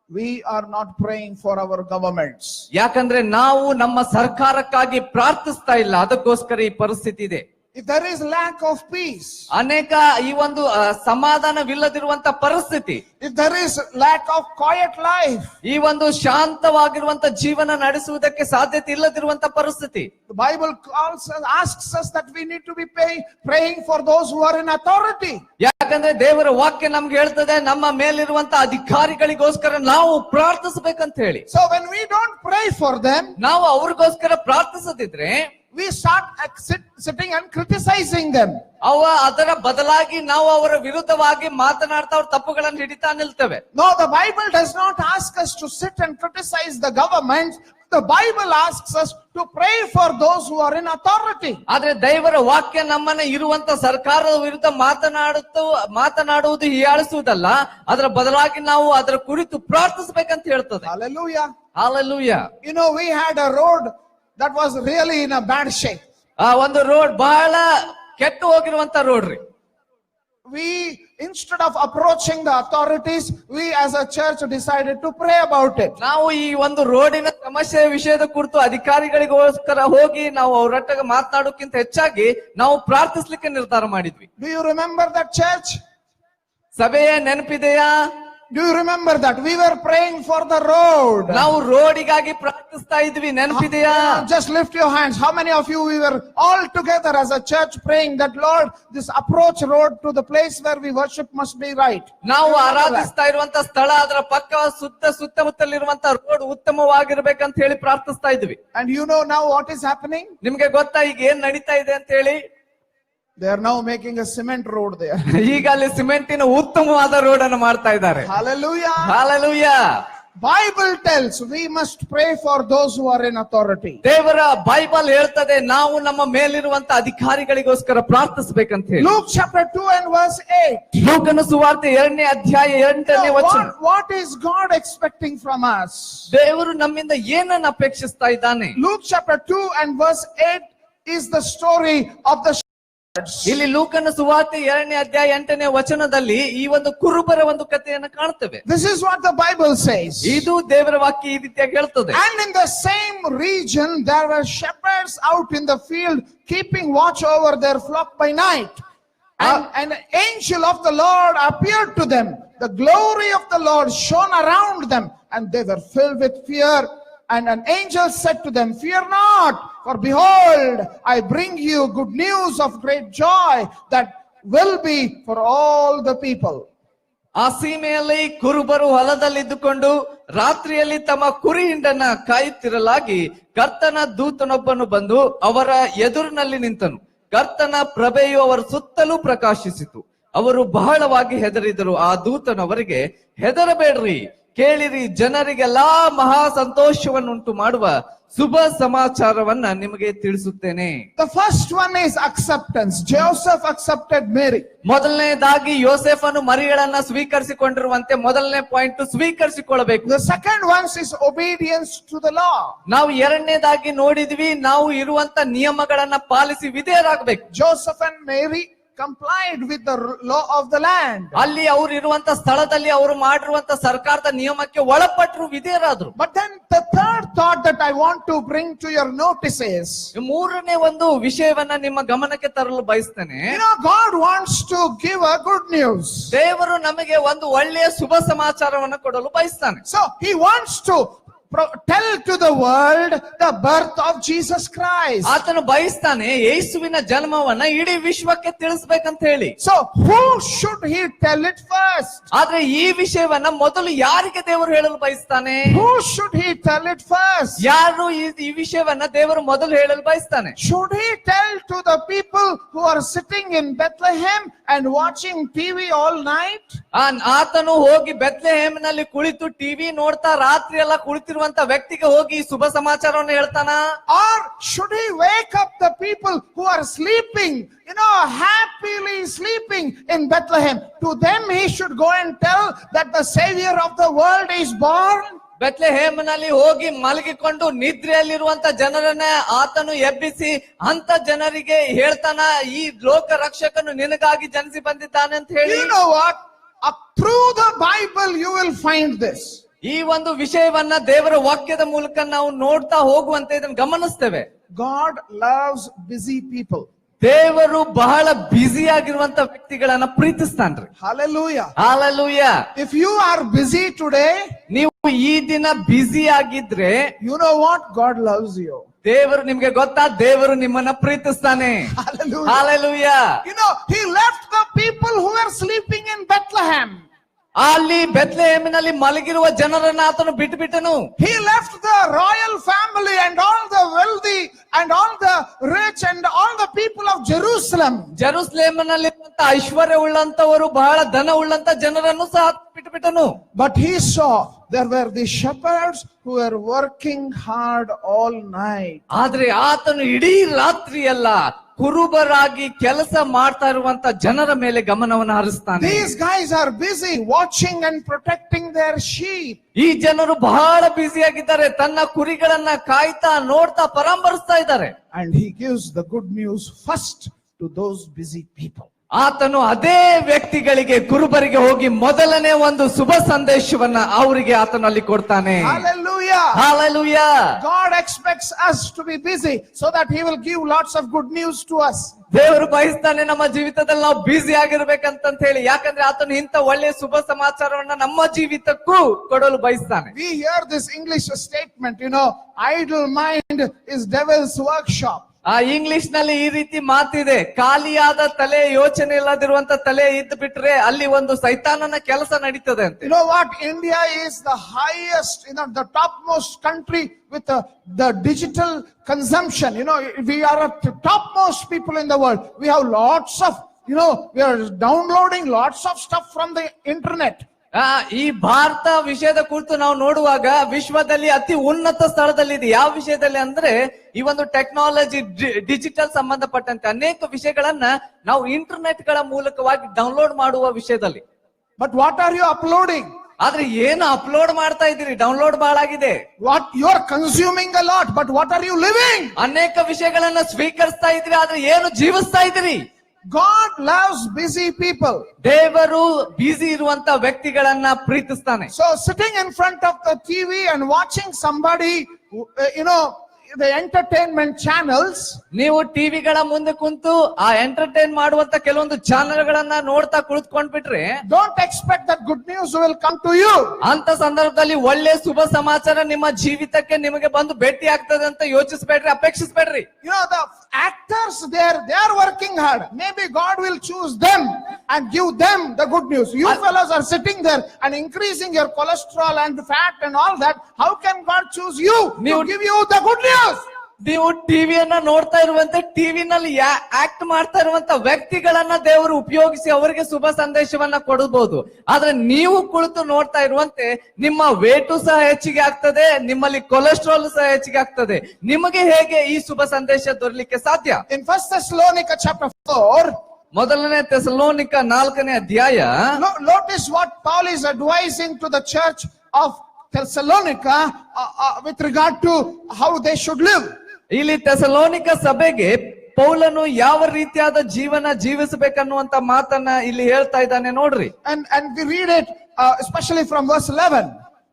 we are not praying for our governments. ಯಾಕಂದ್ರೆ ನಾವು ನಮ್ಮ ಸರ್ಕಾರಕ್ಕಾಗಿ ಪ್ರಾರ್ಥಿಸ್ತಾ ಇಲ್ಲ, ಅದಕ್ಕೋಸ್ಕರ ಈ ಪರಿಸ್ಥಿತಿ ಇದೆ. if there is lack of peace, ಅನೇಕ ಈ ಒಂದು ಸಮಾಧಾನವಿಲ್ಲದಿರುವಂತ ಪರಿಸ್ಥಿತಿ, if there is lack of quiet life, ಈ ಒಂದು ಶಾಂತವಾಗಿರುವಂತ ಜೀವನ ನಡೆಸುವುದಕ್ಕೆ ಸಾಧ್ಯತೆ ಇಲ್ಲದಿರುವಂತ ಪರಿಸ್ಥಿತಿ, the Bible asks us that we need to be praying for those who are in authority. ಯಾಕಂದ್ರೆ ದೇವರ ವಾಕ್ಯ ನಮ್ಗೆ ಹೇಳ್ತದೆ ನಮ್ಮ ಮೇಲಿರುವಂತ ಅಧಿಕಾರಿಗಳಿಗೋಸ್ಕರ ನಾವು ಪ್ರಾರ್ಥಿಸಬೇಕಂತ ಹೇಳಿ. So when we don't pray for them, ನಾವು ಅವ್ರಿಗೋಸ್ಕರ ಪ್ರಾರ್ಥಿಸದಿದ್ರೆ we start sitting and criticizing them. ಅದರ ಬದಲಾಗಿ ನಾವು ಅವರ ವಿರುದ್ಧವಾಗಿ ಮಾತನಾಡ್ತಾ ಅವ್ರ ತಪ್ಪುಗಳನ್ನು ಹಿಡಿತಾ ನಿಲ್ತೇವೆ. No, the Bible does not ask us to sit and criticize the government. The Bible asks us to pray for those who are in authority. ಆದ್ರೆ ದೇವರ ವಾಕ್ಯ ನಮ್ಮನ್ನ ಇರುವಂತ ಸರ್ಕಾರದ ವಿರುದ್ಧ ಮಾತನಾಡುವುದು ಹೀಯಾಳಿಸುವುದಲ್ಲ, ಅದರ ಬದಲಾಗಿ ನಾವು ಅದರ ಕುರಿತು ಪ್ರಾರ್ಥಿಸಬೇಕಂತ ಹೇಳ್ತದೆ. Hallelujah. Hallelujah. You know, we had a road that was really in a bad shape. ಒಂದು ರೋಡ್ ಬಹಳ ಕೆಟ್ಟು ಹೋಗಿರುವಂತ ರೋಡ್ ರೀ. We, instead of approaching the authorities, we as a church decided to pray about it. ನಾವು ಈ ಒಂದು ರೋಡಿನ ಸಮಸ್ಯೆ ವಿಷಯದ ಕುರಿತು ಅಧಿಕಾರಿಗಳಿಗೋಸ್ಕರ ಹೋಗಿ ನಾವು ಅವರೊಟ್ಟಿಗೆ ಮಾತನಾಡೋಕ್ಕಿಂತ ಹೆಚ್ಚಾಗಿ ನಾವು ಪ್ರಾರ್ಥಿಸ್ಲಿಕ್ಕೆ ನಿರ್ಧಾರ ಮಾಡಿದ್ವಿ. Do you remember that church? ಸಭೆಯೇ ನೆನಪಿದೆಯಾ? Do you remember that? We were praying for the road. ನಾವು ರೋಡಿಗಾಗಿ ಪ್ರಾರ್ಥಿಸ್ತಾ ಇದ್ವಿ, ನೆನಪಿದೆಯಾ? Just lift your hands. How many of you, we were all together as a church praying that, Lord, this approach road to the place where we worship must be right. ನಾವು ಆರಾಧಿಸ್ತಾ ಇರುವಂತ ಸ್ಥಳ, ಅದರ ಪಕ್ಕ ಸುತ್ತಮುತ್ತಲಿರುವಂತ road ಉತ್ತಮವಾಗಿರ್ಬೇಕಂತ ಹೇಳಿ ಪ್ರಾರ್ಥಿಸ್ತಾ ಇದ್ವಿ. And you know now what is happening? ನಿಮ್ಗೆ ಗೊತ್ತಾ ಈಗ ಏನ್ ನಡೀತಾ ಇದೆ ಅಂತ ಹೇಳಿ? They are now making a cement road there. ಈಗ ಅಲ್ಲಿ ಸಿಮೆಂಟಿನ ಉತ್ತಮವಾದ ರೋಡ್ ಅನ್ನು ಮಾಡ್ತಾ ಇದ್ದಾರೆ. Hallelujah. Hallelujah. Bible tells we must pray for those who are in authority. ದೇವರ ಬೈಬಲ್ ಹೇಳ್ತದೆ ನಾವು ನಮ್ಮ ಮೇಲಿರುವಂತ ಅಧಿಕಾರಿಗಳಿಗೋಸ್ಕರ ಪ್ರಾರ್ಥಿಸಬೇಕಂತ ಹೇಳಿ. Luke chapter 2 and verse 8. ಲೂಕನ ಸುವಾರ್ತೆ 2ನೇ ಅಧ್ಯಾಯ 8ನೇ ವಚನ. What is God expecting from us? ದೇವರು ನಮ್ಮಿಂದ ಏನನ್ನ ಅಪೇಕ್ಷಿಸ್ತಾ ಇದ್ದಾನೆ? Luke chapter 2 and verse 8 is the story of the ಇಲ್ಲಿ ಲೂಕನ ಸುವಾರ್ತೆ 2ನೇ ಅಧ್ಯಾಯ 8ನೇ ವಚನದಲ್ಲಿ ಈ ಒಂದು ಕುರುಬರ ಒಂದು ಕಥೆಯನ್ನು ಕಾಣ್ತೇವೆ. This is what the Bible says. ಇದು ದೇವರ ವಾಕ್ಯ ಈ ರೀತಿಯಾಗಿ ಹೇಳ್ತದೆ. And in the same region there were shepherds out in the field keeping watch over their flock by night. And an angel of the Lord appeared to them. The glory of the Lord shone around them and they were filled with fear. And an angel said to them, fear not, for behold, I bring you good news of great joy that will be for all the people. ಆ ಸೀಮೆಯಲ್ಲಿ ಕುರುಬರು ಹೊಲದಲ್ಲಿದ್ದುಕೊಂಡು ರಾತ್ರಿಯಲ್ಲಿ ತಮ್ಮ ಕುರಿ ಹಿಂಡನ್ನ ಕಾಯುತ್ತಿರಲಾಗಿ ಕರ್ತನ ದೂತನೊಬ್ಬನು ಬಂದು ಅವರ ಎದುರಿನಲ್ಲಿ ನಿಂತನು. ಕರ್ತನ ಪ್ರಭೆಯು ಅವರ ಸುತ್ತಲೂ ಪ್ರಕಾಶಿಸಿತು. ಅವರು ಬಹಳವಾಗಿ ಹೆದರಿದರು. ಆ ದೂತನವರಿಗೆ, ಹೆದರಬೇಡ್ರಿ, ಕೇಳಿರಿ, ಜನರಿಗೆಲ್ಲಾ ಮಹಾ ಸಂತೋಷವನ್ನುಂಟು ಮಾಡುವ ಶುಭ ಸಮಾಚಾರವನ್ನ ನಿಮಗೆ ತಿಳಿಸುತ್ತೇನೆ. The first one is acceptance. Joseph accepted Mary. ಮೊದಲನೇದಾಗಿ ಯೋಸೇಫನು ಮರಿಯಳನ್ನ ಸ್ವೀಕರಿಸಿಕೊಂಡಿರುವಂತೆ ಮೊದಲನೇ point ಸ್ವೀಕರಿಸಿಕೊಳ್ಳಬೇಕು. The second one is obedience to the law. ನಾವು ಎರಡನೇದಾಗಿ ನೋಡಿದ್ವಿ, ನಾವು ಇರುವಂತ ನಿಯಮಗಳನ್ನ policy ವಿಧೇಯರಾಗಬೇಕು. Joseph and Mary complied with the law of the land. ಅಲ್ಲಿ ಅವರು ಇರುವಂತ ಸ್ಥಳದಲ್ಲಿ ಅವರು ಮಾಡಿರುವಂತ ಸರ್ಕಾರದ ನಿಯಮಕ್ಕೆ ಒಳಪಟ್ಟರು, ವಿಧೇಯರಾದ್ರು. But then the third thought that I want to bring to your notice is, ಮೂರನೇ ಒಂದು ವಿಷಯವನ್ನ ನಿಮ್ಮ ಗಮನಕ್ಕೆ ತರಲು ಬಯಸ್ತೇನೆ. you know, God wants to give a good news. ದೇವರು ನಮಗೆ ಒಂದು ಒಳ್ಳೆಯ ಶುಭ ಸಮಾಚಾರವನ್ನು ಕೊಡಲು ಬಯಸ್ತಾನೆ. So he wants to tell to the world the birth of Jesus Christ. ಆತನು ಬಯಸ್ತಾನೆ ಯೇಸುವಿನ ಜನ್ಮವನ್ನ ಇಡೀ ವಿಶ್ವಕ್ಕೆ ತಿಳಿಸಬೇಕಂತ ಹೇಳಿ. So who should he tell it first? ಆದ್ರೆ ಈ ವಿಷಯವನ್ನ ಮೊದಲು ಯಾರಿಗೆ ದೇವರು ಹೇಳಲು ಬಯಸ್ತಾನೆ? Who should he tell it first? ಯಾರು ಈ ವಿಷಯವನ್ನ ದೇವರು ಮೊದಲು ಹೇಳಲು ಬಯಸ್ತಾನೆ? Should he tell to the people who are sitting in Bethlehem and watching TV all night? ಆತನು ಹೋಗಿ ಬೆತ್ಲೆಹೇಮಿನಲ್ಲಿ ಕುಳಿತು ಟಿವಿ ನೋಡ್ತಾ ರಾತ್ರಿ ಎಲ್ಲ ಕುಳಿತಿರುವಂತ ವ್ಯಕ್ತಿಗೆ ಹೋಗಿ ಶುಭ ಸಮಾಚಾರವನ್ನು ಹೇಳ್ತಾನ? Or should he wake up the people who are sleeping, you know, happily sleeping in Bethlehem? To them he should go and tell that the Savior of the world is born? ಬೆತ್ಲೆಹೇಮಿನಲ್ಲಿ ಹೋಗಿ ಮಲಗಿಕೊಂಡು ನಿದ್ರೆಯಲ್ಲಿರುವಂತ ಜನರನ್ನ ಆತನು ಎಬ್ಬಿಸಿ ಅಂತ ಜನರಿಗೆ ಹೇಳ್ತಾನ, ಈ ಲೋಕ ರಕ್ಷಕನು ನಿನಗಾಗಿ ಜನಿಸಿ ಬಂದಿದ್ದಾನೆ ಅಂತ ಹೇಳಿ. You know what? Through the Bible you will find this. ಈ ಒಂದು ವಿಷಯವನ್ನ ದೇವರ ವಾಕ್ಯದ ಮೂಲಕ ನಾವು ನೋಡ್ತಾ ಹೋಗುವಂತೆ ಇದನ್ನು ಗಮನಿಸ್ತೇವೆ. God loves busy people. ದೇವರು ಬಹಳ ಬ್ಯುಸಿ ಆಗಿರುವಂತ ವ್ಯಕ್ತಿಗಳನ್ನ ಪ್ರೀತಿಸ್ತಾನ್ರಿ. Hallelujah. Hallelujah. If you are busy today, ನೀವು ಈ ದಿನ ಬ್ಯುಸಿ ಆಗಿದ್ರೆ you know what? God loves you. ದೇವರು ನಿಮ್ಗೆ ಗೊತ್ತಾ, ದೇವರು ನಿಮ್ಮನ್ನ ಪ್ರೀತಿಸ್ತಾನೆ. Hallelujah. Hallelujah. You know, he left the people who were sleeping in Bethlehem. ಅಲ್ಲಿ ಬೆತ್ಲೆಹೇಮಿನಲ್ಲಿ ಮಲಗಿರುವ ಜನರನ್ನ ಆತನು ಬಿಟ್ಟುಬಿಟ್ಟನು. He left the royal family and all the wealthy and all the rich and all the people of Jerusalem. ಜೆರುಸಲೇಮಿನಲ್ಲಿ ಐಶ್ವರ್ಯ ಉಳ್ಳಂತವರು, ಬಹಳ ಧನ ಉಳ್ಳಂತ ಜನರನ್ನು ಸಹ ಬಿಟ್ಟುಬಿಟ್ಟನು. But he saw there were the shepherds who were working hard all night. ಆದ್ರೆ ಆತನು ಇಡೀ ರಾತ್ರಿ ಎಲ್ಲ ಕುರುಬರಾಗಿ ಕೆಲಸ ಮಾಡ್ತಾ ಇರುವಂತ ಜನರ ಮೇಲೆ ಗಮನವನ್ನು ಹರಿಸ್ತಾನೆ. These guys are busy watching and protecting their sheep. ಈ ಜನರು ಬಹಳ ಬ್ಯುಸಿ ಆಗಿದ್ದಾರೆ, ತನ್ನ ಕುರಿಗಳನ್ನ ಕಾಯ್ತಾ ನೋಡ್ತಾ ಪರಾಮರಿಸ್ತಾ ಇದ್ದಾರೆ. And he gives the good news first to those busy people. ಆತನು ಅದೇ ವ್ಯಕ್ತಿಗಳಿಗೆ, ಕುರುಬರಿಗೆ ಹೋಗಿ ಮೊದಲನೇ ಒಂದು ಶುಭ ಸಂದೇಶವನ್ನ ಅವರಿಗೆ ಆತನು ಅಲ್ಲಿ ಕೊಡ್ತಾನೆ. Hallelujah. Hallelujah. God expects us to be busy so that he will give lots of good news to us. ದೇವರು ಬಯಸ್ತಾನೆ ನಮ್ಮ ಜೀವಿತದಲ್ಲಿ ನಾವು ಬ್ಯುಸಿ ಆಗಿರ್ಬೇಕಂತ ಹೇಳಿ. ಯಾಕಂದ್ರೆ ಆತನು ಇಂಥ ಒಳ್ಳೆಯ ಶುಭ ಸಮಾಚಾರವನ್ನ ನಮ್ಮ ಜೀವಿತಕ್ಕೂ ಕೊಡಲು ಬಯಸ್ತಾನೆ. We hear this English statement, you know, idle mind is devil's workshop. ಆ ಇಂಗ್ಲಿಷ್ ನಲ್ಲಿ ಈ ರೀತಿ ಮಾತಿದೆ, ಖಾಲಿಯಾದ ತಲೆ, ಯೋಚನೆ ಇಲ್ಲದಿರುವಂತ ತಲೆ ಇದ್ದು ಬಿಟ್ರೆ ಅಲ್ಲಿ ಒಂದು ಸೈತಾನನ ಕೆಲಸ ನಡೀತದೆ ಅಂತ. You know what? India is the highest, you know, the topmost country with the digital consumption. You know, we are at the topmost people in the world. We have lots of, you know, we are downloading lots of stuff from the internet. ಈ ಭಾರತ ವಿಷಯದ ಕುರಿತು ನಾವು ನೋಡುವಾಗ ವಿಶ್ವದಲ್ಲಿ ಅತಿ ಉನ್ನತ ಸ್ಥಳದಲ್ಲಿದೆ. ಯಾವ ವಿಷಯದಲ್ಲಿ ಅಂದ್ರೆ ಈ ಒಂದು ಟೆಕ್ನಾಲಜಿ, ಡಿಜಿಟಲ್ ಸಂಬಂಧಪಟ್ಟಂತೆ ಅನೇಕ ವಿಷಯಗಳನ್ನ ನಾವು ಇಂಟರ್ನೆಟ್ ಗಳ ಮೂಲಕವಾಗಿ ಡೌನ್ಲೋಡ್ ಮಾಡುವ ವಿಷಯದಲ್ಲಿ. But what are you uploading? ಆದ್ರೆ ಏನು ಅಪ್ಲೋಡ್ ಮಾಡ್ತಾ ಇದ್ದೀರಿ? Download ಬಹಳಾಗಿದೆ. What you are consuming a lot, but what are you living? ಅನೇಕ ವಿಷಯಗಳನ್ನ ಸ್ವೀಕರಿಸ್ತಾ ಇದ್ರಿ, ಆದ್ರೆ ಏನು ಜೀವಿಸ್ತಾ ಇದ್ದೀರಿ? God loves busy people. ದೇವರು ಬ್ಯುಸಿ ಇರುವಂತ ವ್ಯಕ್ತಿಗಳನ್ನ ಪ್ರೀತಿಸ್ತಾನೆ. So sitting in front of the TV and watching somebody, you know, the entertainment channels, ನೀವು ಟಿವಿಗಳ ಮುಂದೆ ಕುಂತು ಆ ಎಂಟರ್ಟೈನ್ ಮಾಡುವಂತ ಕೆಲವೊಂದು ಚಾನೆಲ್ ಗಳನ್ನ ನೋಡ್ತಾ ಕುಳಿತುಕೊಂಡ್ಬಿಟ್ರೆ don't expect that good news will come to you. ಅಂತ ಸಂದರ್ಭದಲ್ಲಿ ಒಳ್ಳೆ ಶುಭ ಸಮಾಚಾರ ನಿಮ್ಮ ಜೀವಿತಕ್ಕೆ ನಿಮಗೆ ಬಂದು ಭೇಟಿ ಆಗ್ತದೆ ಅಂತ ಯೋಚಿಸಬೇಡ್ರಿ, ಅಪೇಕ್ಷಿಸಬೇಡ್ರಿ. You know, the actors there, they are working hard. Maybe God will choose them and give them the good news. You fellows are sitting there and increasing your cholesterol and fat and all that. How can God choose you to give you the good news? ನೀವು ಟಿವಿಯನ್ನ ನೋಡ್ತಾ ಇರುವಂತ, ಟಿವಿನಲ್ಲಿ act ಮಾಡ್ತಾ ಇರುವಂತ ವ್ಯಕ್ತಿಗಳನ್ನ ದೇವರು ಉಪಯೋಗಿಸಿ ಅವರಿಗೆ ಶುಭ ಸಂದೇಶವನ್ನ ಕೊಡಬಹುದು. ಆದ್ರೆ ನೀವು ಕುಳಿತು ನೋಡ್ತಾ ಇರುವಂತೆ ನಿಮ್ಮ ವೇಟು ಸಹ ಹೆಚ್ಚಿಗೆ ಆಗ್ತದೆ, ನಿಮ್ಮಲ್ಲಿ ಕೊಲೆಸ್ಟ್ರಾಲ್ ಸಹ ಹೆಚ್ಚಿಗೆ ಆಗ್ತದೆ. ನಿಮಗೆ ಹೇಗೆ ಈ ಶುಭ ಸಂದೇಶ ದೊರಲಿಕ್ಕೆ ಸಾಧ್ಯ? In 1 Thessalonica chapter 4, ಮೊದಲನೇ ಥೆಸಲೋನಿಕ 4ನೇ ಅಧ್ಯಾಯ, notice what Paul is advising to the church of Thessalonica with regard to how they should live. ಇಲ್ಲಿ ಥೆಸಲೋನಿಕ ಸಭೆಗೆ ಪೌಲನು ಯಾವ ರೀತಿಯಾದ ಜೀವನ ಜೀವಿಸಬೇಕನ್ನುವಂತ ಮಾತನ್ನ ಇಲ್ಲಿ ಹೇಳ್ತಾ ಇದ್ದಾನೆ ನೋಡ್ರಿ. And we read it especially from verse 11.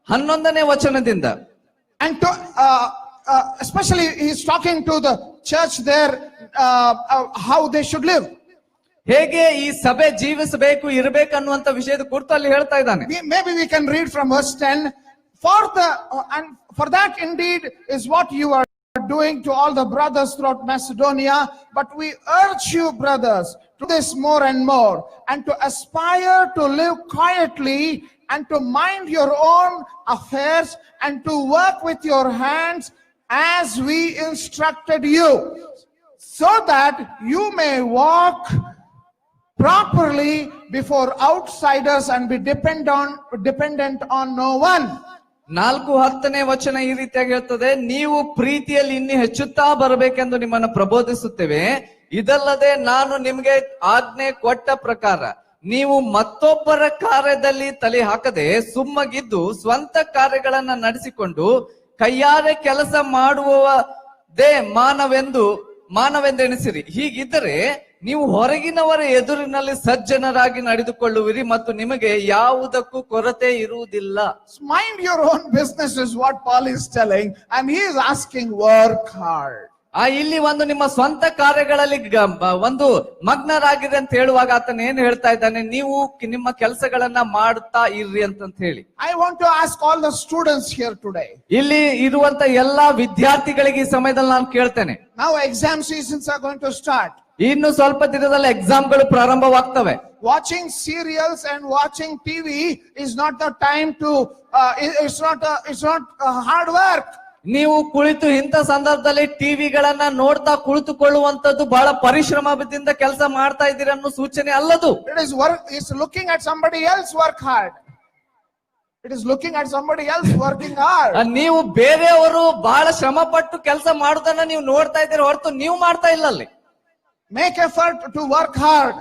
11ನೇ ವಚನದಿಂದ. And to, especially he's talking to the church there how they should live. ಹೇಗೆ ಈ ಸಭೆ ಜೀವಿಸಬೇಕು, ಇರಬೇಕನ್ನುವಂತ ವಿಷಯದ ಕುರಿತು ಅಲ್ಲಿ ಹೇಳ್ತಾ ಇದ್ದಾನೆ. Maybe we can read from verse 10. For that indeed is what you are doing to all the brothers throughout Macedonia, but we urge you, brothers, to this more and more, and to aspire to live quietly and to mind your own affairs and to work with your hands as we instructed you, so that you may walk properly before outsiders and be dependent on no one. 4:10ನೇ ವಚನ ಈ ರೀತಿಯಾಗಿ ಹೇಳ್ತದೆ, ನೀವು ಪ್ರೀತಿಯಲ್ಲಿ ಇನ್ನೂ ಹೆಚ್ಚುತ್ತಾ ಬರಬೇಕೆಂದು ನಿಮ್ಮನ್ನು ಪ್ರಬೋಧಿಸುತ್ತೇವೆ. ಇದಲ್ಲದೆ ನಾನು ನಿಮಗೆ ಆಜ್ಞೆ ಕೊಟ್ಟ ಪ್ರಕಾರ ನೀವು ಮತ್ತೊಬ್ಬರ ಕಾರ್ಯದಲ್ಲಿ ತಲೆ ಹಾಕದೆ ಸುಮ್ಮಗಿದ್ದು ಸ್ವಂತ ಕಾರ್ಯಗಳನ್ನ ನಡೆಸಿಕೊಂಡು ಕೈಯಾರೆ ಕೆಲಸ ಮಾಡುವದೇ ಮಾನವೆಂದೆಣಿಸಿರಿ. ಹೀಗಿದ್ದರೆ ನೀವು ಹೊರಗಿನವರ ಎದುರಿನಲ್ಲಿ ಸಜ್ಜನರಾಗಿ ನಡೆದುಕೊಳ್ಳುವಿರಿ ಮತ್ತು ನಿಮಗೆ ಯಾವುದಕ್ಕೂ ಕೊರತೆ ಇರುವುದಿಲ್ಲ. Mind your own business is what Paul is telling, and he is asking, work hard. ಇಲ್ಲಿ ಒಂದು ನಿಮ್ಮ ಸ್ವಂತ ಕಾರ್ಯಗಳಲ್ಲಿ ಒಂದು ಮಗ್ನರಾಗಿರಿ ಅಂತ ಹೇಳುವಾಗ ಆತನ ಏನ್ ಹೇಳ್ತಾ ಇದ್ದಾನೆ, ನೀವು ನಿಮ್ಮ ಕೆಲಸಗಳನ್ನ ಮಾಡುತ್ತಾ ಇರ್ರಿ ಅಂತ ಹೇಳಿ. I want to ask all the students here today. ಇಲ್ಲಿ ಇರುವಂತ ಎಲ್ಲಾ ವಿದ್ಯಾರ್ಥಿಗಳಿಗೆ ಈ ಸಮಯದಲ್ಲಿ ನಾನು ಕೇಳ್ತೇನೆ, Now exam seasons are going to start. ಇನ್ನು ಸ್ವಲ್ಪ ದಿನದಲ್ಲಿ ಎಕ್ಸಾಮ್ಗಳು ಪ್ರಾರಂಭವಾಗ್ತವೆ. Watching serials and watching TV is not the time to, it's not hard work. ನೀವು ಕುಳಿತು ಇಂಥ ಸಂದರ್ಭದಲ್ಲಿ ಟಿವಿಗಳನ್ನ ನೋಡ್ತಾ ಕುಳಿತುಕೊಳ್ಳುವಂತದ್ದು ಬಹಳ ಪರಿಶ್ರಮದಿಂದ ಕೆಲಸ ಮಾಡ್ತಾ ಇದ್ದೀರಿ ಅನ್ನೋ ಸೂಚನೆ ಅಲ್ಲದು. It is work, it's looking at somebody else work hard. It is looking at somebody else working hard. ನೀವು ಬೇರೆಯವರು ಬಹಳ ಶ್ರಮ ಪಟ್ಟು ಕೆಲಸ ಮಾಡುದನ್ನ ನೀವು ನೋಡ್ತಾ ಇದ್ದೀರಿ ಹೊರತು ನೀವು ಮಾಡ್ತಾ ಇಲ್ಲ ಅಲ್ಲಿ. Make effort to work hard.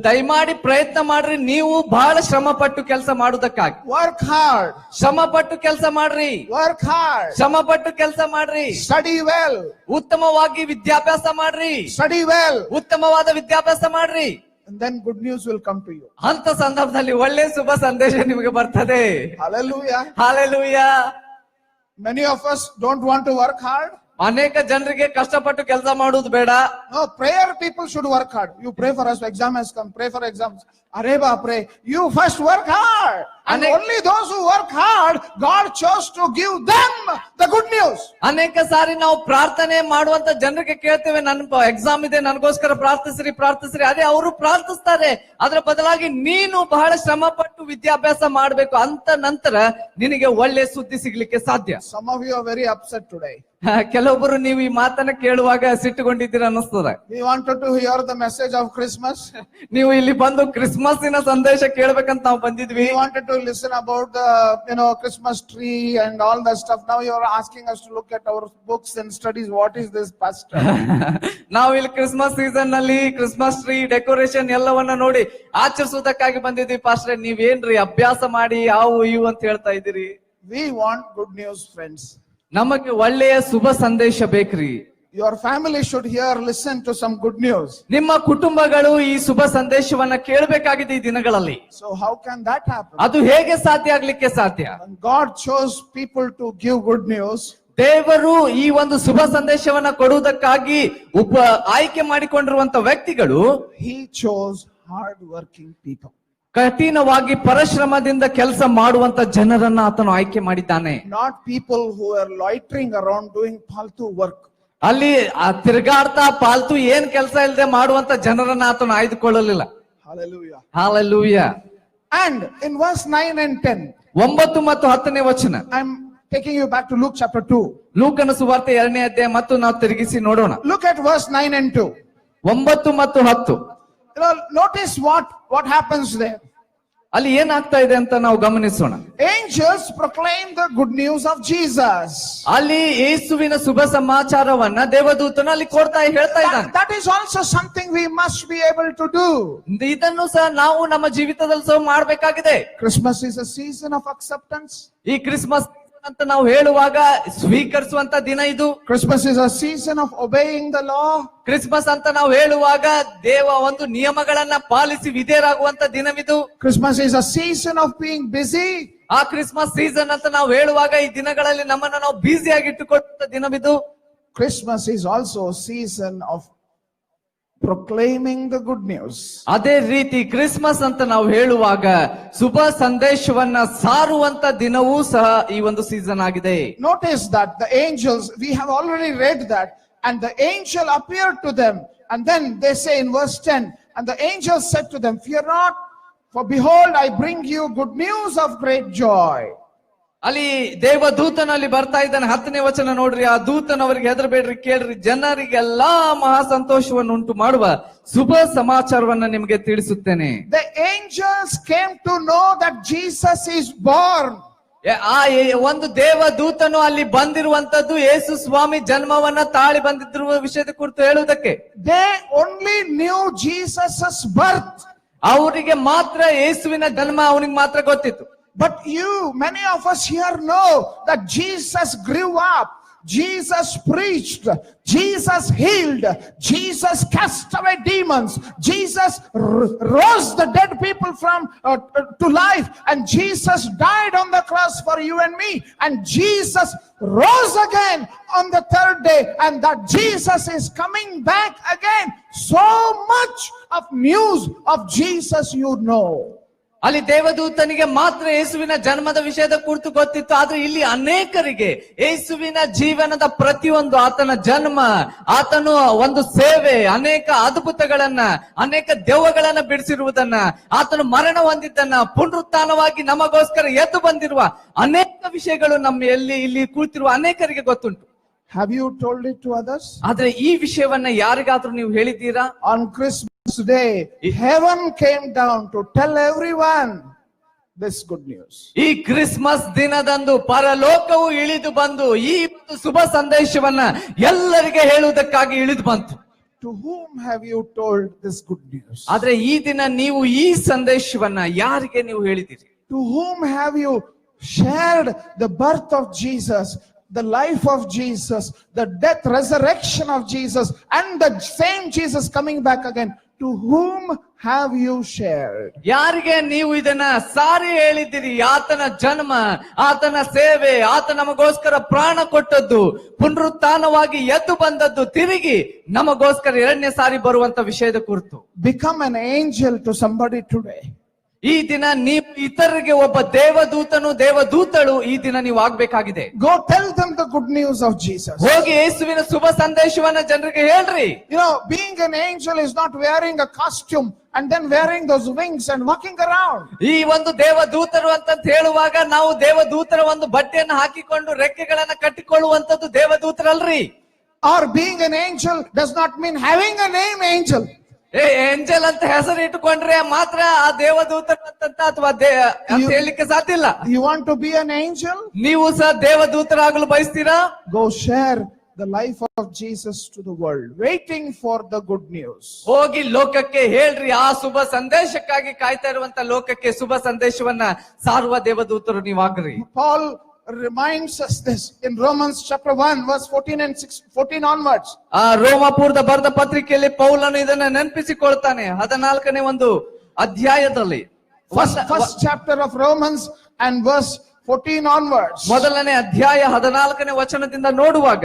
ದಯಮಾಡಿ ಪ್ರಯತ್ನ ಮಾಡ್ರಿ, ನೀವು ಬಹಳ ಶ್ರಮ ಪಟ್ಟು ಕೆಲಸ ಮಾಡುವುದಕ್ಕಾಗಿ. Work hard. ಶ್ರಮ ಪಟ್ಟು ಕೆಲಸ ಮಾಡ್ರಿ, Work hard. ಶ್ರಮ ಪಟ್ಟು ಕೆಲಸ ಮಾಡ್ರಿ. Study well. ಉತ್ತಮವಾಗಿ ವಿದ್ಯಾಭ್ಯಾಸ ಮಾಡ್ರಿ, Study well. ಉತ್ತಮವಾದ ವಿದ್ಯಾಭ್ಯಾಸ ಮಾಡ್ರಿ. And then good news will come to you. ಅಂತ ಸಂದರ್ಭದಲ್ಲಿ ಒಳ್ಳೆ ಶುಭ ಸಂದೇಶ ನಿಮಗೆ ಬರ್ತದೆ. Hallelujah. Hallelujah. Many of us don't want to work hard. ಅನೇಕ ಜನರಿಗೆ ಕಷ್ಟಪಟ್ಟು ಕೆಲಸ ಮಾಡುವುದು ಬೇಡ. No, prayer people should work hard. You pray for us, exam has come, pray for exams. Areba, pray. You first work hard. And only those who work hard, God chose to give them the good news. ಅನೇಕ ಸಾರಿ ನಾವು ಪ್ರಾರ್ಥನೆ ಮಾಡುವಂತ ಜನರಿಗೆ ಕೇಳ್ತೇವೆ, ನನ್ನ exam ಇದೆ, ನನಗೋಸ್ಕರ ಪ್ರಾರ್ಥಿಸ್ರಿ ಪ್ರಾರ್ಥಿಸ್ರಿ. ಅದೇ ಅವರು ಪ್ರಾರ್ಥಿಸ್ತಾರೆ, ಅದರ ಬದಲಾಗಿ ನೀನು ಬಹಳ ಶ್ರಮ ಪಟ್ಟು ವಿದ್ಯಾಭ್ಯಾಸ ಮಾಡಬೇಕು, ಅಂತ ನಂತರ ನಿನಗೆ ಒಳ್ಳೆ ಸುದ್ದಿ ಸಿಗ್ಲಿಕ್ಕೆ ಸಾಧ್ಯ. Some of you are very upset today. ಕೆಲವೊಬ್ಬರು ನೀವು ಈ ಮಾತನ್ನ ಕೇಳುವಾಗ ಸಿಟ್ಟುಕೊಂಡಿದ್ದೀರ ಅನ್ನಿಸ್ತದೆ. We wanted to hear the message of Christmas. ನೀವು ಇಲ್ಲಿ ಬಂದು ಕ್ರಿಸ್ಮಸ್ಸಿನ ಸಂದೇಶ ಕೇಳ್ಬೇಕಂತ ನಾವು ಬಂದಿದ್ವಿ. We wanted to listen about the, Christmas tree and all that stuff. Now you are asking us to look at our books and studies. What is this, pastor? ನಾವು ಇಲ್ಲಿ Christmas season ನಲ್ಲಿ Christmas tree decoration ಎಲ್ಲವನ್ನ ನೋಡಿ ಆಚರಿಸುವುದಕ್ಕಾಗಿ ಬಂದಿದ್ವಿ. Pastor ನೀವೇನ್ರಿ ಅಭ್ಯಾಸ ಮಾಡಿ ಅವು ಇವು ಅಂತ ಹೇಳ್ತಾ ಇದ್ದೀರಿ. We want good news, friends. ನಮಗೆ ಒಳ್ಳೆಯ ಶುಭ ಸಂದೇಶ ಬೇಕ್ರಿ. Your family should listen to some good news. ನಿಮ್ಮ ಕುಟುಂಬಗಳು ಈ ಶುಭ ಸಂದೇಶವನ್ನ ಕೇಳಬೇಕಾಗಿದೆ ಈ ದಿನಗಳಲ್ಲಿ. So how can that happen? ಅದು ಹೇಗೆ ಸಾಧ್ಯ ಆಗ್ಲಿಕ್ಕೆ ಸಾಧ್ಯ? When God chose people to give good news, ದೇವರು ಈ ಒಂದು ಶುಭ ಸಂದೇಶವನ್ನ ಕೊಡುವುದಕ್ಕಾಗಿ ಆಯ್ಕೆ ಮಾಡಿಕೊಂಡಿರುವಂತ ವ್ಯಕ್ತಿಗಳು, He chose hard working people. ಕಠಿಣವಾಗಿ ಪರಿಶ್ರಮದಿಂದ ಕೆಲಸ ಮಾಡುವಂತ ಜನರನ್ನ ಆತನು ಆಯ್ಕೆ ಮಾಡಿದ್ದಾನೆ. Not people who are loitering around doing faltu work. ಅಲ್ಲಿ ತಿರುಗಾಡ್ತಾ ಪಾಲ್ತು ಏನ್ ಕೆಲಸ ಇಲ್ಲದೆ ಮಾಡುವಂತ ಜನರನ್ನ ಆತನು ಆಯ್ದುಕೊಳ್ಳಲಿಲ್ಲ. Hallelujah. Hallelujah. And in verse 9 and 10, 9 ಮತ್ತು 10ನೇ ವಚನ, I'm taking you back to Luke chapter 2. ಲೂಕನ ಸುವಾರ್ತೆ 2ನೇ ಅಧ್ಯಾಯ ಮತ್ತು ನಾವು ತಿರುಗಿಸಿ ನೋಡೋಣ. Look at verse 9 and 2. 9 ಮತ್ತು 10. Notice what happens there. ಅಲ್ಲಿ ಏನಾಗ್ತಾ ಇದೆ ಅಂತ ನಾವು ಗಮನಿಸೋಣ. Angels proclaim the good news of Jesus. ಅಲ್ಲಿ ಯೇಸುವಿನ ಶುಭ ಸಮಾಚಾರವನ್ನ ದೇವದೂತನ ಅಲ್ಲಿ ಹೇಳ್ತಾ ಇದ್ದಾನೆ. That is also something we must be able to do. ಇದನ್ನು ಸಹ ನಾವು ನಮ್ಮ ಜೀವಿತದಲ್ಲಿ ಸಹ ಮಾಡಬೇಕಾಗಿದೆ. Christmas is a season of acceptance. ಈ ಕ್ರಿಸ್ಮಸ್ ಅಂತ ನಾವು ಹೇಳುವಾಗ ಸ್ವೀಕರಿಸುವಂತ ದಿನ ಇದು. Christmas is a season of obeying the law. Christmas ಅಂತ ನಾವು ಹೇಳುವಾಗ ದೇವ ಒಂದು ನಿಯಮಗಳನ್ನ ಪಾಲಿಸಿ ವಿಧೇಯರಾಗುವಂತ ದಿನವಿದು. Christmas is a season of being busy. ಆ ಕ್ರಿಸ್ಮಸ್ ಸೀಸನ್ ಅಂತ ನಾವು ಹೇಳುವಾಗ ಈ ದಿನಗಳಲ್ಲಿ ನಮ್ಮನ್ನ ನಾವು ಬ್ಯುಸಿ ಆಗಿ ಇಟ್ಟುಕೊಳ್ಳುವಂತ ದಿನವಿದು. Christmas is also a season of proclaiming the good news. ಅದೇ ರೀತಿ ಕ್ರಿಸ್ಮಸ್ ಅಂತ ನಾವು ಹೇಳುವಾಗ ಶುಭ ಸಂದೇಶವನ್ನ ಸಾರುವಂತ ದಿನವೂ ಸಹ ಈ ಒಂದು ಸೀಸನ್ ಆಗಿದೆ. Notice that the angels, we have already read that, and the angel appeared to them, and then they say in verse 10, and the angel said to them, fear not, for behold, I bring you good news of great joy. ಅಲ್ಲಿ ದೇವದೂತನಲ್ಲಿ ಬರ್ತಾ ಇದ್ದಾನೆ. 10ನೇ ವಚನ ನೋಡ್ರಿ, ಆ ದೂತನವರಿಗೆ ಹೆದರಬೇಡ್ರಿ, ಕೇಳ್ರಿ, ಜನರಿಗೆಲ್ಲಾ ಮಹಾ ಸಂತೋಷವನ್ನು ಉಂಟು ಮಾಡುವ ಶುಭ ಸಮಾಚಾರವನ್ನ ನಿಮಗೆ ತಿಳಿಸುತ್ತೇನೆ. The angels came to know that Jesus is born. ಆ ಒಂದು ದೇವದೂತನು ಅಲ್ಲಿ ಬಂದಿರುವಂತದ್ದು ಯೇಸು ಸ್ವಾಮಿ ಜನ್ಮವನ್ನ ತಾಳಿ ಬಂದಿರುವ ವಿಷಯದ ಕುರಿತು ಹೇಳುವುದಕ್ಕೆ. They only knew Jesus' birth. ಅವರಿಗೆ ಮಾತ್ರ ಯೇಸುವಿನ ಜನ್ಮ ಅವನಿಗೆ ಮಾತ್ರ ಗೊತ್ತಿತ್ತು. But many of us here know that Jesus grew up Jesus preached, Jesus healed, Jesus cast away demons, Jesus rose the dead people from to life, and Jesus died on the cross for you and me, and Jesus rose again on the third day, and that Jesus is coming back again. So much of news of Jesus you know. ಅಲ್ಲಿ ದೇವದೂತನಿಗೆ ಮಾತ್ರ ಯೇಸುವಿನ ಜನ್ಮದ ವಿಷಯದ ಕುರಿತು ಗೊತ್ತಿತ್ತು, ಆದ್ರೆ ಇಲ್ಲಿ ಅನೇಕರಿಗೆ ಯೇಸುವಿನ ಜೀವನದ ಪ್ರತಿಯೊಂದು, ಆತನ ಜನ್ಮ, ಆತನು ಒಂದು ಸೇವೆ, ಅನೇಕ ಅದ್ಭುತಗಳನ್ನ, ಅನೇಕ ದೆವ್ವಗಳನ್ನ ಬಿಡಿಸಿರುವುದನ್ನ, ಆತನು ಮರಣ ಹೊಂದಿದ್ದನ್ನ, ಪುನರುತ್ಥಾನವಾಗಿ ನಮಗೋಸ್ಕರ ಎದ್ದು ಬಂದಿರುವ ಅನೇಕ ವಿಷಯಗಳು ನಮ್ಮ ಇಲ್ಲಿ ಕೂತಿರುವ ಅನೇಕರಿಗೆ ಗೊತ್ತುಂಟು. Have you told it to others? ಆದ್ರೆ ಈ ವಿಷಯವನ್ನ ಯಾರಿಗಾದ್ರೂ ನೀವು ಹೇಳಿದ್ದೀರಾ? On Christmas Day, heaven came down to tell everyone this good news. ಈ ಕ್ರಿಸ್ಮಸ್ ದಿನದಂದು ಪರಲೋಕವು ಇಳಿದು ಬಂದು ಈ ಶುಭ ಸಂದೇಶವನ್ನ ಎಲ್ಲರಿಗೆ ಹೇಳುವುದಕ್ಕಾಗಿ ಇಳಿದು ಬಂತು. To whom have you told this good news? ಆದ್ರೆ ಈ ದಿನ ನೀವು ಈ ಸಂದೇಶವನ್ನ ಯಾರಿಗೆ ನೀವು ಹೇಳಿದಿರಿ? To whom have you shared the birth of Jesus, the life of Jesus, the death, resurrection of Jesus, and the same Jesus coming back again? To whom have you shared? ಯಾರಿಗೆ ನೀವು ಇದನ್ನ ಸಾರಿ ಹೇಳಿದಿರಿ? ಆತನ ಜನ್ಮ, ಆತನ ಸೇವೆ, ಆತ ನಮಗೋಸ್ಕರ ಪ್ರಾಣ ಕೊಟ್ಟದ್ದು, ಪುನರುತ್ಥಾನವಾಗಿ ಎದ್ದು ಬಂದದ್ದು, ತಿರುಗಿ ನಮಗೋಸ್ಕರ ಎರಡನೇ ಸಾರಿ ಬರುವಂತ ವಿಷಯದ ಕುರಿತು. Become an angel to somebody today. ಈ ದಿನ ನೀವು ಇತರರಿಗೆ ಒಬ್ಬ ದೇವದೂತನು, ದೇವದೂತಳು ಈ ದಿನ ನೀವು ಆಗ್ಬೇಕಾಗಿದೆ. Go tell them the good news of Jesus. ಹೋಗಿ ಯೇಸುವಿನ ಶುಭ ಸಂದೇಶವನ್ನ ಜನರಿಗೆ ಹೇಳ್ರಿ. You know, being an angel is not wearing a costume and then wearing those wings and walking around. ಈ ಒಂದು ದೇವದೂತರು ಅಂತ ಹೇಳುವಾಗ ನಾವು ದೇವದೂತರ ಒಂದು ಬಟ್ಟೆಯನ್ನು ಹಾಕಿಕೊಂಡು ರೆಕ್ಕೆಗಳನ್ನ ಕಟ್ಟಿಕೊಳ್ಳುವಂತದ್ದು ದೇವದೂತರಲ್ರಿ. Or being an angel does not mean having a name angel. Angel ಅಂತ ಹೆಸರು ಇಟ್ಟುಕೊಂಡ್ರೆ ಮಾತ್ರ ಆ ದೇವದೂತ ಅಂತ ಅಥವಾ ಅಂತ ಹೇಳಲಿಕ್ಕೆ ಸಾಧ್ಯ ಇಲ್ಲ. You want to be an angel? ನೀವು ಸಹ ದೇವದೂತರಾಗಲು ಬಯಸ್ತೀರಾ? Go share the life of Jesus to the world, waiting for the good news. ಹೋಗಿ ಲೋಕಕ್ಕೆ ಹೇಳ್ರಿ, ಆ ಶುಭ ಸಂದೇಶಕ್ಕಾಗಿ ಕಾಯ್ತಾ ಇರುವಂತ ಲೋಕಕ್ಕೆ ಶುಭ ಸಂದೇಶವನ್ನ ಸಾರುವ ದೇವದೂತರು ನೀವಾಗ್ರಿ. Paul reminds us this in Romans chapter 1 verse 14 and 14 onwards. ಆ ರೋಮಾಪುರದ ಬರೆದ ಪತ್ರಿಕೆಯಲ್ಲಿ ಪೌಲನು ಇದನ್ನ ನೆನಪಿಸಿಕೊಳ್ತಾನೆ 14ನೇ ಒಂದು ಅಧ್ಯಾಯದಲ್ಲಿ. First chapter of Romans and verse 14 onwards. ಮೊದಲನೇ ಅಧ್ಯಾಯ 14ನೇ ವಚನದಿಂದ ನೋಡುವಾಗ,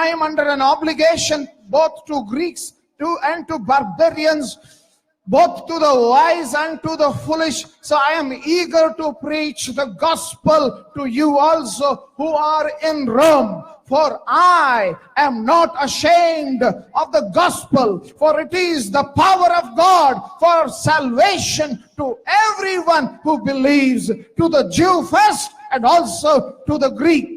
I am under an obligation both to Greeks and to barbarians, both to the wise and to the foolish. So I am eager to preach the gospel to you also who are in Rome. For I am not ashamed of the gospel, for it is the power of God for salvation to everyone who believes, to the Jew first and also to the Greek.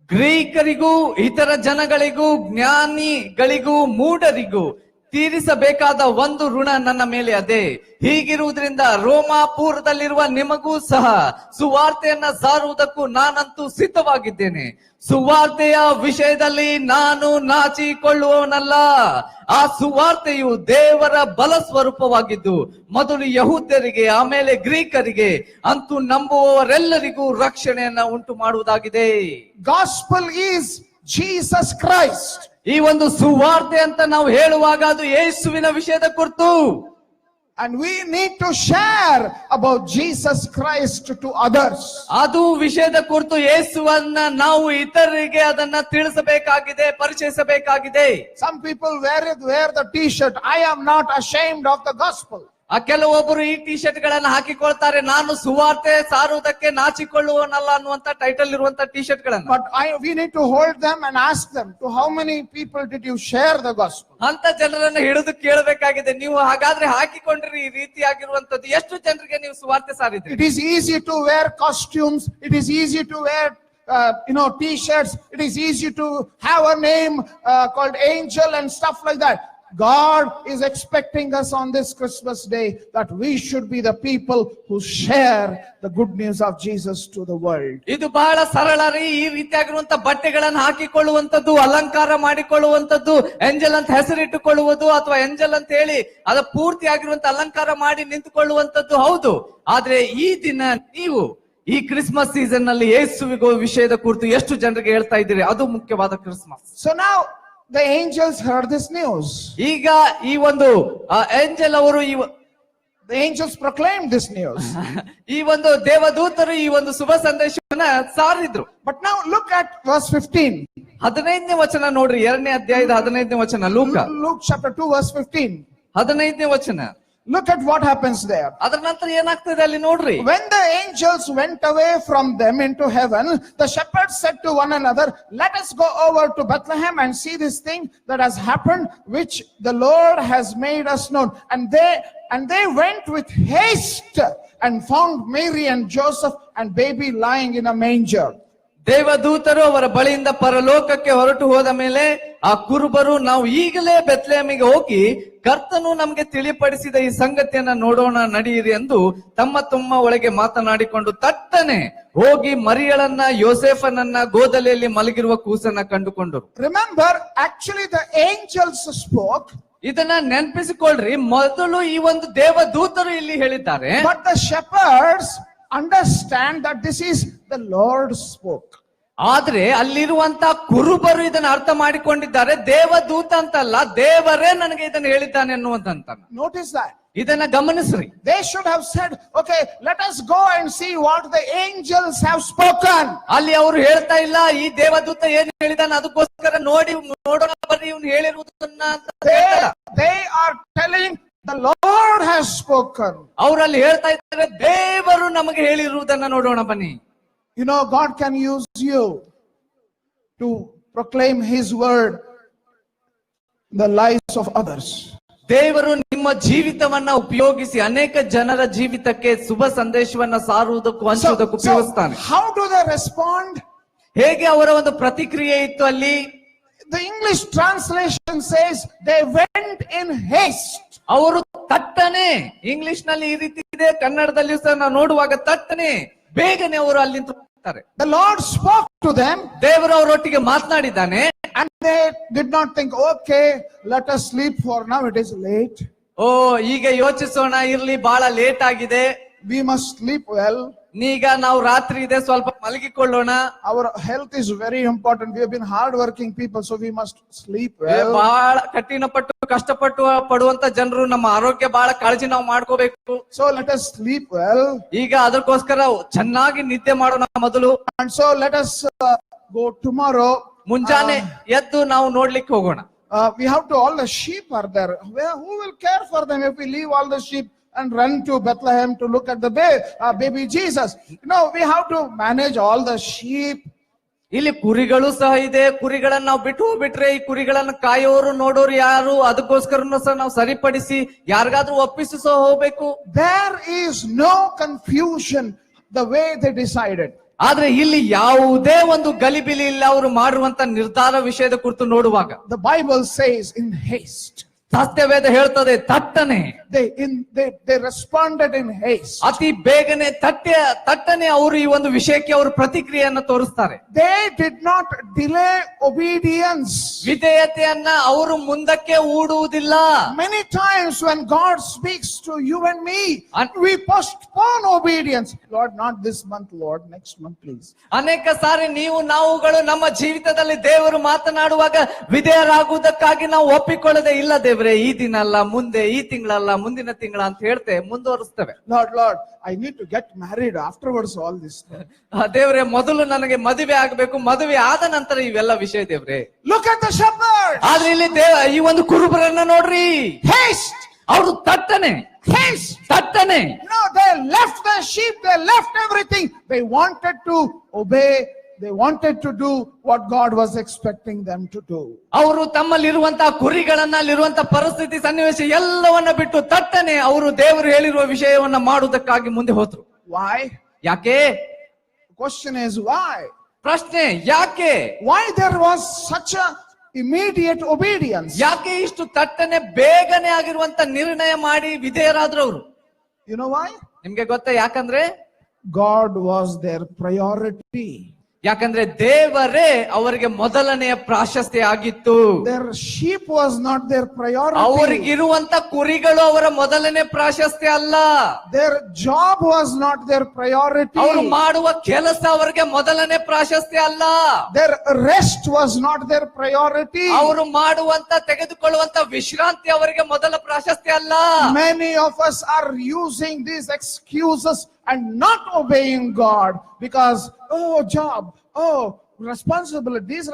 ಗ್ರೀಕರಿಗೂ ಇತರ ಜನಗಳಿಗೂ ಜ್ಞಾನಿಗಳಿಗೂ ಮೂಢರಿಗೂ ತೀರಿಸಬೇಕಾದ ಒಂದು ಋಣ ನನ್ನ ಮೇಲೆ ಅದೇ. ಹೀಗಿರುವುದರಿಂದ ರೋಮಾಪುರದಲ್ಲಿರುವ ನಿಮಗೂ ಸಹ ಸುವಾರ್ತೆಯನ್ನ ಸಾರುವುದಕ್ಕೂ ನಾನಂತೂ ಸಿದ್ಧವಾಗಿದ್ದೇನೆ. ಸುವಾರ್ತೆಯ ವಿಷಯದಲ್ಲಿ ನಾನು ನಾಚಿಕೊಳ್ಳುವವನಲ್ಲ. ಆ ಸುವಾರ್ತೆಯು ದೇವರ ಬಲ ಸ್ವರೂಪವಾಗಿದ್ದು ಮೊದಲು ಯಹೂದ್ಯರಿಗೆ ಆಮೇಲೆ ಗ್ರೀಕರಿಗೆ ಅಂತೂ ನಂಬುವವರೆಲ್ಲರಿಗೂ ರಕ್ಷಣೆಯನ್ನ ಉಂಟು ಮಾಡುವುದಾಗಿದೆ. Gospel is Jesus Christ. ಈ ಒಂದು ಸುವಾರ್ತೆ ಅಂತ ನಾವು ಹೇಳುವಾಗ ಅದು ಯೇಸುವಿನ ವಿಷಯದ ಕುರಿತು. And we need to share about Jesus Christ to others. ಅದು ವಿಷಯದ ಕುರಿತು ಯೇಸುವನ್ನ ನಾವು ಇತರರಿಗೆ ಅದನ್ನ ತಿಳಿಸಬೇಕಾಗಿದೆ, ಪರಿಚಯಿಸಬೇಕಾಗಿದೆ. Some people wear the t-shirt, I am not ashamed of the gospel. ಕೆಲವೊಬ್ಬರು ಈ ಟಿ ಶರ್ಟ್ ಗಳನ್ನ ಹಾಕಿಕೊಳ್ತಾರೆ, ನಾನು ಸುವಾರ್ತೆ ಸಾರುವುದಕ್ಕೆ ನಾಚಿಕೊಳ್ಳುವನಲ್ಲ ಅನ್ನುವಂತ ಟೈಟಲ್ ಇರುವಂತ ಟಿ ಶರ್ಟ್ ಗಳನ್ನ. But we need to hold them and ask them, to how many people did you share the gospel? ಅಂತ ಜನರನ್ನ ಹಿಡಿದು ಕೇಳಬೇಕಾಗಿದೆ, ನೀವು ಹಾಗಾದ್ರೆ ಹಾಕಿಕೊಂಡ್ರಿ ಈ ರೀತಿಯಾಗಿರುವಂತದ್ದು ಎಷ್ಟು ಜನರಿಗೆ ನೀವು ಸುವಾರ್ತೆ ಸಾರಿದ್ರಿ? It is easy to wear costumes, it is easy to wear t-shirts, it is easy to have a name called angel and stuff like that. God is expecting us on this Christmas day that we should be the people who share the good news of Jesus to the world. ಇದು ಬಹಳ ಸರಳ ರೀ. ಈ ರೀತಿಯಾಗಿರುವಂತ ಬಟ್ಟೆಗಳನ್ನು ಹಾಕಿಕೊಳ್ಳುವಂತದ್ದು, ಅಲಂಕಾರ ಮಾಡಿಕೊಳ್ಳುವಂತದ್ದು, ಎಂಜಲ್ ಅಂತ ಹೆಸರಿಟ್ಟುಕೊಳ್ಳುವುದು ಅಥವಾ ಎಂಜಲ್ ಅಂತ ಹೇಳಿ ಅದ ಪೂರ್ತಿ ಆಗಿರುವಂತ ಅಲಂಕಾರ ಮಾಡಿ ನಿಂತುಕೊಳ್ಳುವಂತದ್ದು ಹೌದು. ಆದ್ರೆ ಈ ದಿನ ನೀವು ಈ ಕ್ರಿಸ್ಮಸ್ ಸೀಸನ್ ನಲ್ಲಿ ಯೇಸುವಿಗೆ ವಿಷಯದ ಕುರಿತು ಎಷ್ಟು ಜನರಿಗೆ ಹೇಳ್ತಾ ಇದ್ದೀರಿ? ಅದು ಮುಖ್ಯವಾದ Christmas. So now the angels heard this news. ಈಗ ಈ ಒಂದು ಏಂಜಲ್ ಅವರು The angels proclaimed this news. ಈ ಒಂದು ದೇವದೂತರು ಈ ಒಂದು ಶುಭ ಸಂದೇಶವನ್ನ ಸಾರಿದ್ರು. But now look at verse 15. 15ನೇ ವಚನ ನೋಡ್ರಿ, 2ನೇ ಅಧ್ಯಾಯದ 15ನೇ ವಚನ, Luke chapter 2 verse 15. 15ನೇ ವಚನ. Look at what happens there. ಅದರ ನಂತರ ಏನಾಗ್ತದೆ ಅಲ್ಲಿ ನೋಡ್ರಿ. When the angels went away from them into heaven, the shepherds said to one another, let us go over to Bethlehem and see this thing that has happened, which the Lord has made us known. And they went with haste and found Mary and Joseph and baby lying in a manger. ದೇವದೂತರು ಅವರ ಬಳಿಯಿಂದ ಪರಲೋಕಕ್ಕೆ ಹೊರಟು ಹೋದ ಮೇಲೆ ಆ ಕುರುಬರು, ನಾವು ಈಗಲೇ ಬೆತ್ಲೆಹೇಮಿಗೆ ಹೋಗಿ ಕರ್ತನು ನಮಗೆ ತಿಳಿಪಡಿಸಿದ ಈ ಸಂಗತಿಯನ್ನ ನೋಡೋಣ, ನಡೆಯಿರಿ ಎಂದು ತಮ್ಮ ಒಳಗೆ ಮಾತನಾಡಿಕೊಂಡು ತಟ್ಟನೆ ಹೋಗಿ ಮರಿಯಳನ್ನ ಯೋಸೇಫನನ್ನ ಗೋದಲೆಯಲ್ಲಿ ಮಲಗಿರುವ ಕೂಸನ್ನ ಕಂಡುಕೊಂಡರು. Remember, actually the angels spoke. ಇದನ್ನ ನೆನಪಿಸಿಕೊಳ್ಳ್ರಿ, ಮೊದಲು ಈ ಒಂದು ದೇವದೂತರು ಇಲ್ಲಿ ಹೇಳಿದ್ದಾರೆ. But the shepherds understand that this is the Lord spoke. ಆದ್ರೆ ಅಲ್ಲಿರುವಂತ ಕುರುಬರು ಇದನ್ನ ಅರ್ಥ ಮಾಡಿಕೊಂಡಿದ್ದಾರೆ, ದೇವದೂತ ಅಂತಲ್ಲ, ದೇವರೇ ನನಗೆ ಇದನ್ನ ಹೇಳಿದ್ದಾನೆ ಅನ್ನುವಂತ. Notice that. ಇದನ್ನ ಗಮನಿಸ್ರಿ. They should have said, okay, let us go and see what the angels have spoken. ಅಲ್ಲಿ ಅವರು ಹೇಳ್ತಾ ಇಲ್ಲ, ಈ ದೇವದೂತ ಏನ್ ಹೇಳಿದಾನೆ ಅದಕ್ಕೋಸ್ಕರ ನೋಡೋಣ ಬರ್ರಿ ಇವ್ನು ಹೇಳಿರುವುದನ್ನ. They are telling the Lord has spoken. ಅವರಲ್ಲಿ ಹೇಳ್ತಾ ಇದ್ದಾರೆ, ದೇವರು ನಮಗೆ ಹೇಳಿರುವುದನ್ನ ನೋಡೋಣ ಬನ್ನಿ. You know, God can use you to proclaim His word in the lives of others. ದೇವರು ನಿಮ್ಮ ಜೀವಿತವನ್ನ ಉಪಯೋಗಿಸಿ ಅನೇಕ ಜನರ ಜೀವಿತಕ್ಕೆ ಶುಭ ಸಂದೇಶವನ್ನ ಸಾರುವುದಕ್ಕೂ ಹಂಚುವುದಕ್ಕೂ ಉಪಯೋಗಿಸ್ತಾನೆ. How do they respond? ಹೇಗೆ ಅವರ ಒಂದು ಪ್ರತಿಕ್ರಿಯೆ ಇತ್ತು ಅಲ್ಲಿ? The English translation says they went in haste. ಅವರು ತಟ್ಟನೆ, ಇಂಗ್ಲಿಷ್ ನಲ್ಲಿ ಈ ರೀತಿ ಇದೆ, ಕನ್ನಡದಲ್ಲಿ ಸಹ ನಾವು ನೋಡುವಾಗ ತಟ್ಟನೆ ಬೇಗನೆ ಅವರು ಅಲ್ಲಿಂದ ಹೋಗ್ತಾರೆ. The Lord spoke to them. ದೇವರು ಅವರೊಟ್ಟಿಗೆ ಮಾತನಾಡಿದ್ದಾನೆ. And they did not think, okay, let us sleep for now, it is late. ಈಗ ಯೋಚಿಸೋಣ, ಇರ್ಲಿ ಬಹಳ ಲೇಟ್ ಆಗಿದೆ, we must sleep well. ಈಗ ನಾವು ರಾತ್ರಿ ಇದೆ ಸ್ವಲ್ಪ ಮಲಗಿಕೊಳ್ಳೋಣ. Our health is very important. We have been hard working people, so we must sleep well. ಬಹಳ ಕಷ್ಟಪಟ್ಟು ಪಡುವಂತ ಜನರು, ನಮ್ಮ ಆರೋಗ್ಯ ಬಹಳ ಕಾಳಜಿ ನಾವು ಮಾಡ್ಕೋಬೇಕು. So let us sleep well. ಈಗ ಅದಕ್ಕೋಸ್ಕರ ಚೆನ್ನಾಗಿ ನಿದ್ದೆ ಮಾಡೋಣ ಮೊದಲು. And so let us go tomorrow. ಮುಂಜಾನೆ ಎದ್ದು ನಾವು ನೋಡ್ಲಿಕ್ಕೆ ಹೋಗೋಣ. We have to, all the sheep are there. Who will care for them if we leave all the sheep and run to Bethlehem to look at the baby Jesus? No, we have to manage all the sheep. ಇಲ್ಲಿ ಕುರಿಗಳು ಸಹ ಇದೆ, ಕುರಿಗಳನ್ನ ನಾವು ಬಿಟ್ಟು ಹೋಗ್ಬಿಟ್ರೆ ಈ ಕುರಿಗಳನ್ನ ಕಾಯೋರು ನೋಡೋರು ಯಾರು? ಅದಕ್ಕೋಸ್ಕರನು ಸಹ ನಾವು ಸರಿಪಡಿಸಿ ಯಾರಿಗಾದ್ರೂ ಒಪ್ಪಿಸಿ ಸಹ ಹೋಗ್ಬೇಕು. There is no confusion the way they decided. ಆದ್ರೆ ಇಲ್ಲಿ ಯಾವುದೇ ಒಂದು ಗಲಿಬಿಲಿ ಇಲ್ಲ ಅವರು ಮಾಡಿರುವಂತ ನಿರ್ಧಾರ ವಿಷಯದ ಕುರಿತು ನೋಡುವಾಗ. The Bible says in haste. ಸತ್ಯವೇದ ಹೇಳ್ತದೆ ತಟ್ಟನೆ. They responded in haste. ಅತಿ ಬೇಗನೆ ತಟ್ಟನೆ ಅವರು ಈ ಒಂದು ವಿಷಯಕ್ಕೆ ಅವರು ಪ್ರತಿಕ್ರಿಯೆಯನ್ನು ತೋರಿಸ್ತಾರೆ. They did not delay obedience. ವಿಧೇಯತೆಯನ್ನ ಅವರು ಮುಂದಕ್ಕೆ ಹೂಡುವುದಿಲ್ಲ. Many times when God speaks to you and me, we postpone obedience. Lord, not this month, Lord, next month please. ಅನೇಕ ಸಾರಿ ನಾವುಗಳು ನಮ್ಮ ಜೀವಿತದಲ್ಲಿ ದೇವರು ಮಾತನಾಡುವಾಗ ವಿಧೇಯರಾಗುವುದಕ್ಕಾಗಿ ನಾವು ಒಪ್ಪಿಕೊಳ್ಳದೆ, ಇಲ್ಲ ದೇವರೇ ಈ ದಿನ ಅಲ್ಲ, ಮುಂದೆ ಈ ತಿಂಗಳಲ್ಲ, ಮುಂದಿನ ತಿಂಗಳ ಅಂತ ಹೇಳ್ತೇವೆ, ಮುಂದುವರಿಸ್ತೇವೆ. Lord, I need to get married afterwards all this. ದೇವರೇ ಮೊದಲು ನನಗೆ ಮದುವೆ ಆಗಬೇಕು, ಮದುವೆ ಆದ ನಂತರ ಇವೆಲ್ಲ ವಿಷಯ ದೇವ್ರೆ. Look at the shepherd. ಆದ್ರೆ ಇಲ್ಲಿ ಈ ಒಂದು ಕುರುಬರನ್ನ ನೋಡ್ರಿ, haste. ಅವರು ತಟ್ಟನೆ. No, they left the sheep, they left everything. They wanted to obey. They wanted to do what God was expecting them to do. ಅವರು ತಮ್ಮಲ್ಲಿರುವಂತಹ ಕುರಿಗಳನ್ನ, ಅಲ್ಲಿರುವಂತಹ ಪರಿಸ್ಥಿತಿ ಸನ್ನಿವೇಶ ಎಲ್ಲವನ್ನ ಬಿಟ್ಟು ತಟ್ಟನೆ ಅವರು ದೇವರು ಹೇಳಿರುವ ವಿಷಯವನ್ನ ಮಾಡುವುದಕ್ಕಾಗಿ ಮುಂದೆ ಹೋದ್ರು. Why? ಯಾಕೆ? The question is why? ಪ್ರಶ್ನೆ ಯಾಕೆ? Why there was such a immediate obedience? ಯಾಕೆ ಇಷ್ಟು ತಟ್ಟನೆ ಬೇಗನೆ ಆಗಿರುವಂತ ನಿರ್ಣಯ ಮಾಡಿ ವಿಧೇಯರಾದ್ರು ಅವರು? You know why? ನಿಮ್ಗೆ ಗೊತ್ತಾ ಯಾಕಂದ್ರೆ? God was their priority. ಯಾಕಂದ್ರೆ ದೇವರೇ ಅವರಿಗೆ ಮೊದಲನೆಯ ಪ್ರಾಶಸ್ತ್ಯ ಆಗಿತ್ತು. Their sheep was not their priority. ಅವರಿಗಿರುವಂತ ಕುರಿಗಳು ಅವರ ಮೊದಲನೇ ಪ್ರಾಶಸ್ತ್ಯ ಅಲ್ಲ. Their job was not their priority. ಅವರು ಮಾಡುವ ಕೆಲಸ ಅವರಿಗೆ ಮೊದಲನೇ ಪ್ರಾಶಸ್ತ್ಯ ಅಲ್ಲ. Their rest was not their priority. ಅವರು ಮಾಡುವಂತ ತೆಗೆದುಕೊಳ್ಳುವಂತ ವಿಶ್ರಾಂತಿ ಅವರಿಗೆ ಮೊದಲ ಪ್ರಾಶಸ್ತ್ಯ ಅಲ್ಲ. Many of us are using these excuses and not obeying God because, oh, job, oh, responsibilities.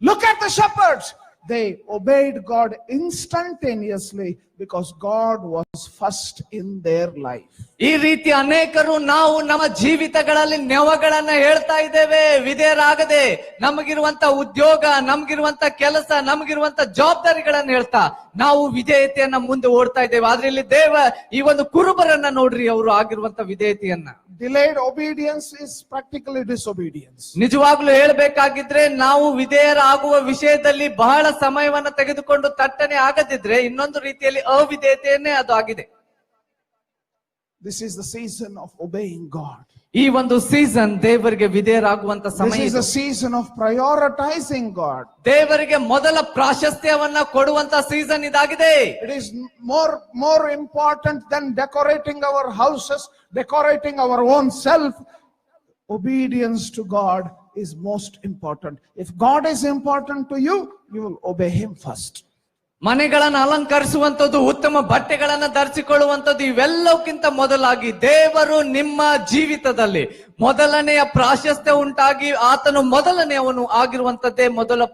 Look at the shepherds. They obeyed God instantaneously because God was first in their life. ಈ ರೀತಿ ಅನೇಕರು ನಾವು ನಮ್ಮ ಜೀವಿತಗಳಲ್ಲಿ ನೆವಗಳನ್ನ ಹೇಳ್ತಾ ಇದ್ದೇವೆ ವಿಧೇಯರಾಗದೆ. ನಮಗಿರುವಂತ ಉದ್ಯೋಗ, ನಮಗಿರುವಂತ ಕೆಲಸ, ನಮಗಿರುವಂತ ಜವಾಬ್ದಾರಿಗಳನ್ನ ಹೇಳ್ತಾ ನಾವು ವಿಧೇಯತೆಯನ್ನ ಮುಂದೆ ಓಡ್ತಾ ಇದ್ದೇವೆ. ಆದ್ರೆ ಇಲ್ಲಿ ದೇವ ಈ ಒಂದು ಕುರುಬರನ್ನ ನೋಡ್ರಿ, ಅವರು ಆಗಿರುವಂತ ವಿಧೇಯತೆಯನ್ನ. Delayed obedience is practically disobedience. ನಿಜವಾಗ್ಲೂ ಹೇಳ್ಬೇಕಾಗಿದ್ರೆ ನಾವು ವಿಧೇಯರಾಗುವ ವಿಷಯದಲ್ಲಿ ಬಹಳ ಸಮಯವನ್ನ ತೆಗೆದುಕೊಂಡು ತಟ್ಟನೆ ಆಗದಿದ್ರೆ ಇನ್ನೊಂದು ರೀತಿಯಲ್ಲಿ ಅವಿಧೇಯತೆಯನ್ನೇ ಅದು ಆಗಿದೆ. This is the season of obeying God. ಈ ಒಂದು ಸೀಸನ್ ದೇವರಿಗೆ ವಿಧೇಯರಾಗುವಂತ This ಸಮಯ. is the season of prioritizing God. ದೇವರಿಗೆ ಮೊದಲ ಪ್ರಾಶಸ್ತ್ಯವನ್ನ ಕೊಡುವಂತ ಸೀಸನ್ ಇದಾಗಿದೆ. It is more important than decorating our houses, decorating our own self. Obedience to God is most important. If God is important to you, you will obey Him first. ಮನೆಗಳನ್ನ ಅಲಂಕರಿಸುವಂತದ್ದು, ಉತ್ತಮ ಬಟ್ಟೆಗಳನ್ನ ಧರಿಸಿಕೊಳ್ಳುವಂತದ್ದು, ಇವೆಲ್ಲಕ್ಕಿಂತ ಮೊದಲಾಗಿ ದೇವರು ನಿಮ್ಮ ಜೀವಿತದಲ್ಲಿ ಮೊದಲನೆಯ ಪ್ರಾಶಸ್ತ್ಯ ಉಂಟಾಗಿ ಆತನು ಮೊದಲನೆಯವನು ಆಗಿರುವಂತದ್ದೇ ಮೊದಲ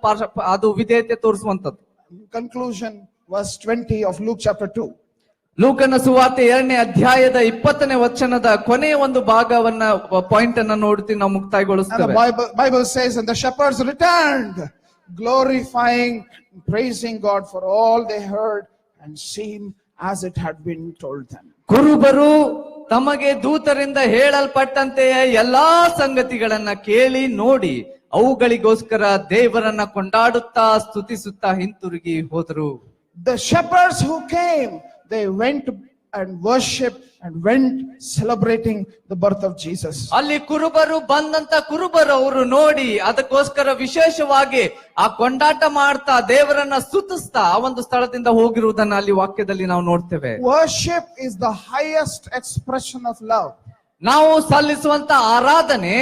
ಅದು ವಿಧೇಯತೆ ತೋರಿಸುವಂತದ್ದು. Conclusion, verse 20 of Luke chapter 2. ಲೂಕನ ಸುವಾರ್ತೆ 2ನೇ ಅಧ್ಯಾಯದ 20ನೇ ವಚನದ ಕೊನೆಯ ಒಂದು ಭಾಗವನ್ನ ಪಾಯಿಂಟ್ ಅನ್ನ ನೋಡ್ತೀವಿ, ನಾವು And ಮುಕ್ತಾಯಗೊಳಿಸ್ತೇವೆ. the Bible says, and the shepherds returned, glorifying, praising God for all they heard and seen as it had been told them. ಕುರುಬರು ತಮಗೆ ದೂತರಿಂದ ಹೇಳಲ್ಪಟ್ಟಂತೆಯ ಎಲ್ಲಾ ಸಂಗತಿಗಳನ್ನ ಕೇಳಿ ನೋಡಿ ಅವುಗಳಿಗೋಸ್ಕರ ದೇವರನ್ನ ಕೊಂಡಾಡುತ್ತಾ ಸ್ತುತಿಸುತ್ತಾ ಹಿಂತಿರುಗಿ ಹೋದರು. The shepherds who came, they went and worshiped and went celebrating the birth of Jesus. ಅಲ್ಲಿ ಕುರುಬರು ಬಂದಂತ ಕುರುಬರು ಅವರು ನೋಡಿ ಅದಕ್ಕೋಸ್ಕರ ವಿಶೇಷವಾಗಿ ಆ ಕೊಂಡಾಟ ಮಾಡ್ತಾ ದೇವರನ್ನ ಸ್ತುತಿಸ್ತಾ ಆ ಒಂದು ಸ್ಥಳದಿಂದ ಹೋಗಿರುವುದನ್ನ ಅಲ್ಲಿ ವಾಕ್ಯದಲ್ಲಿ ನಾವು ನೋಡ್ತೇವೆ. Worship is the highest expression of love. ನಾವು ಸಲ್ಲಿಸುವಂತ ಆರಾಧನೆ,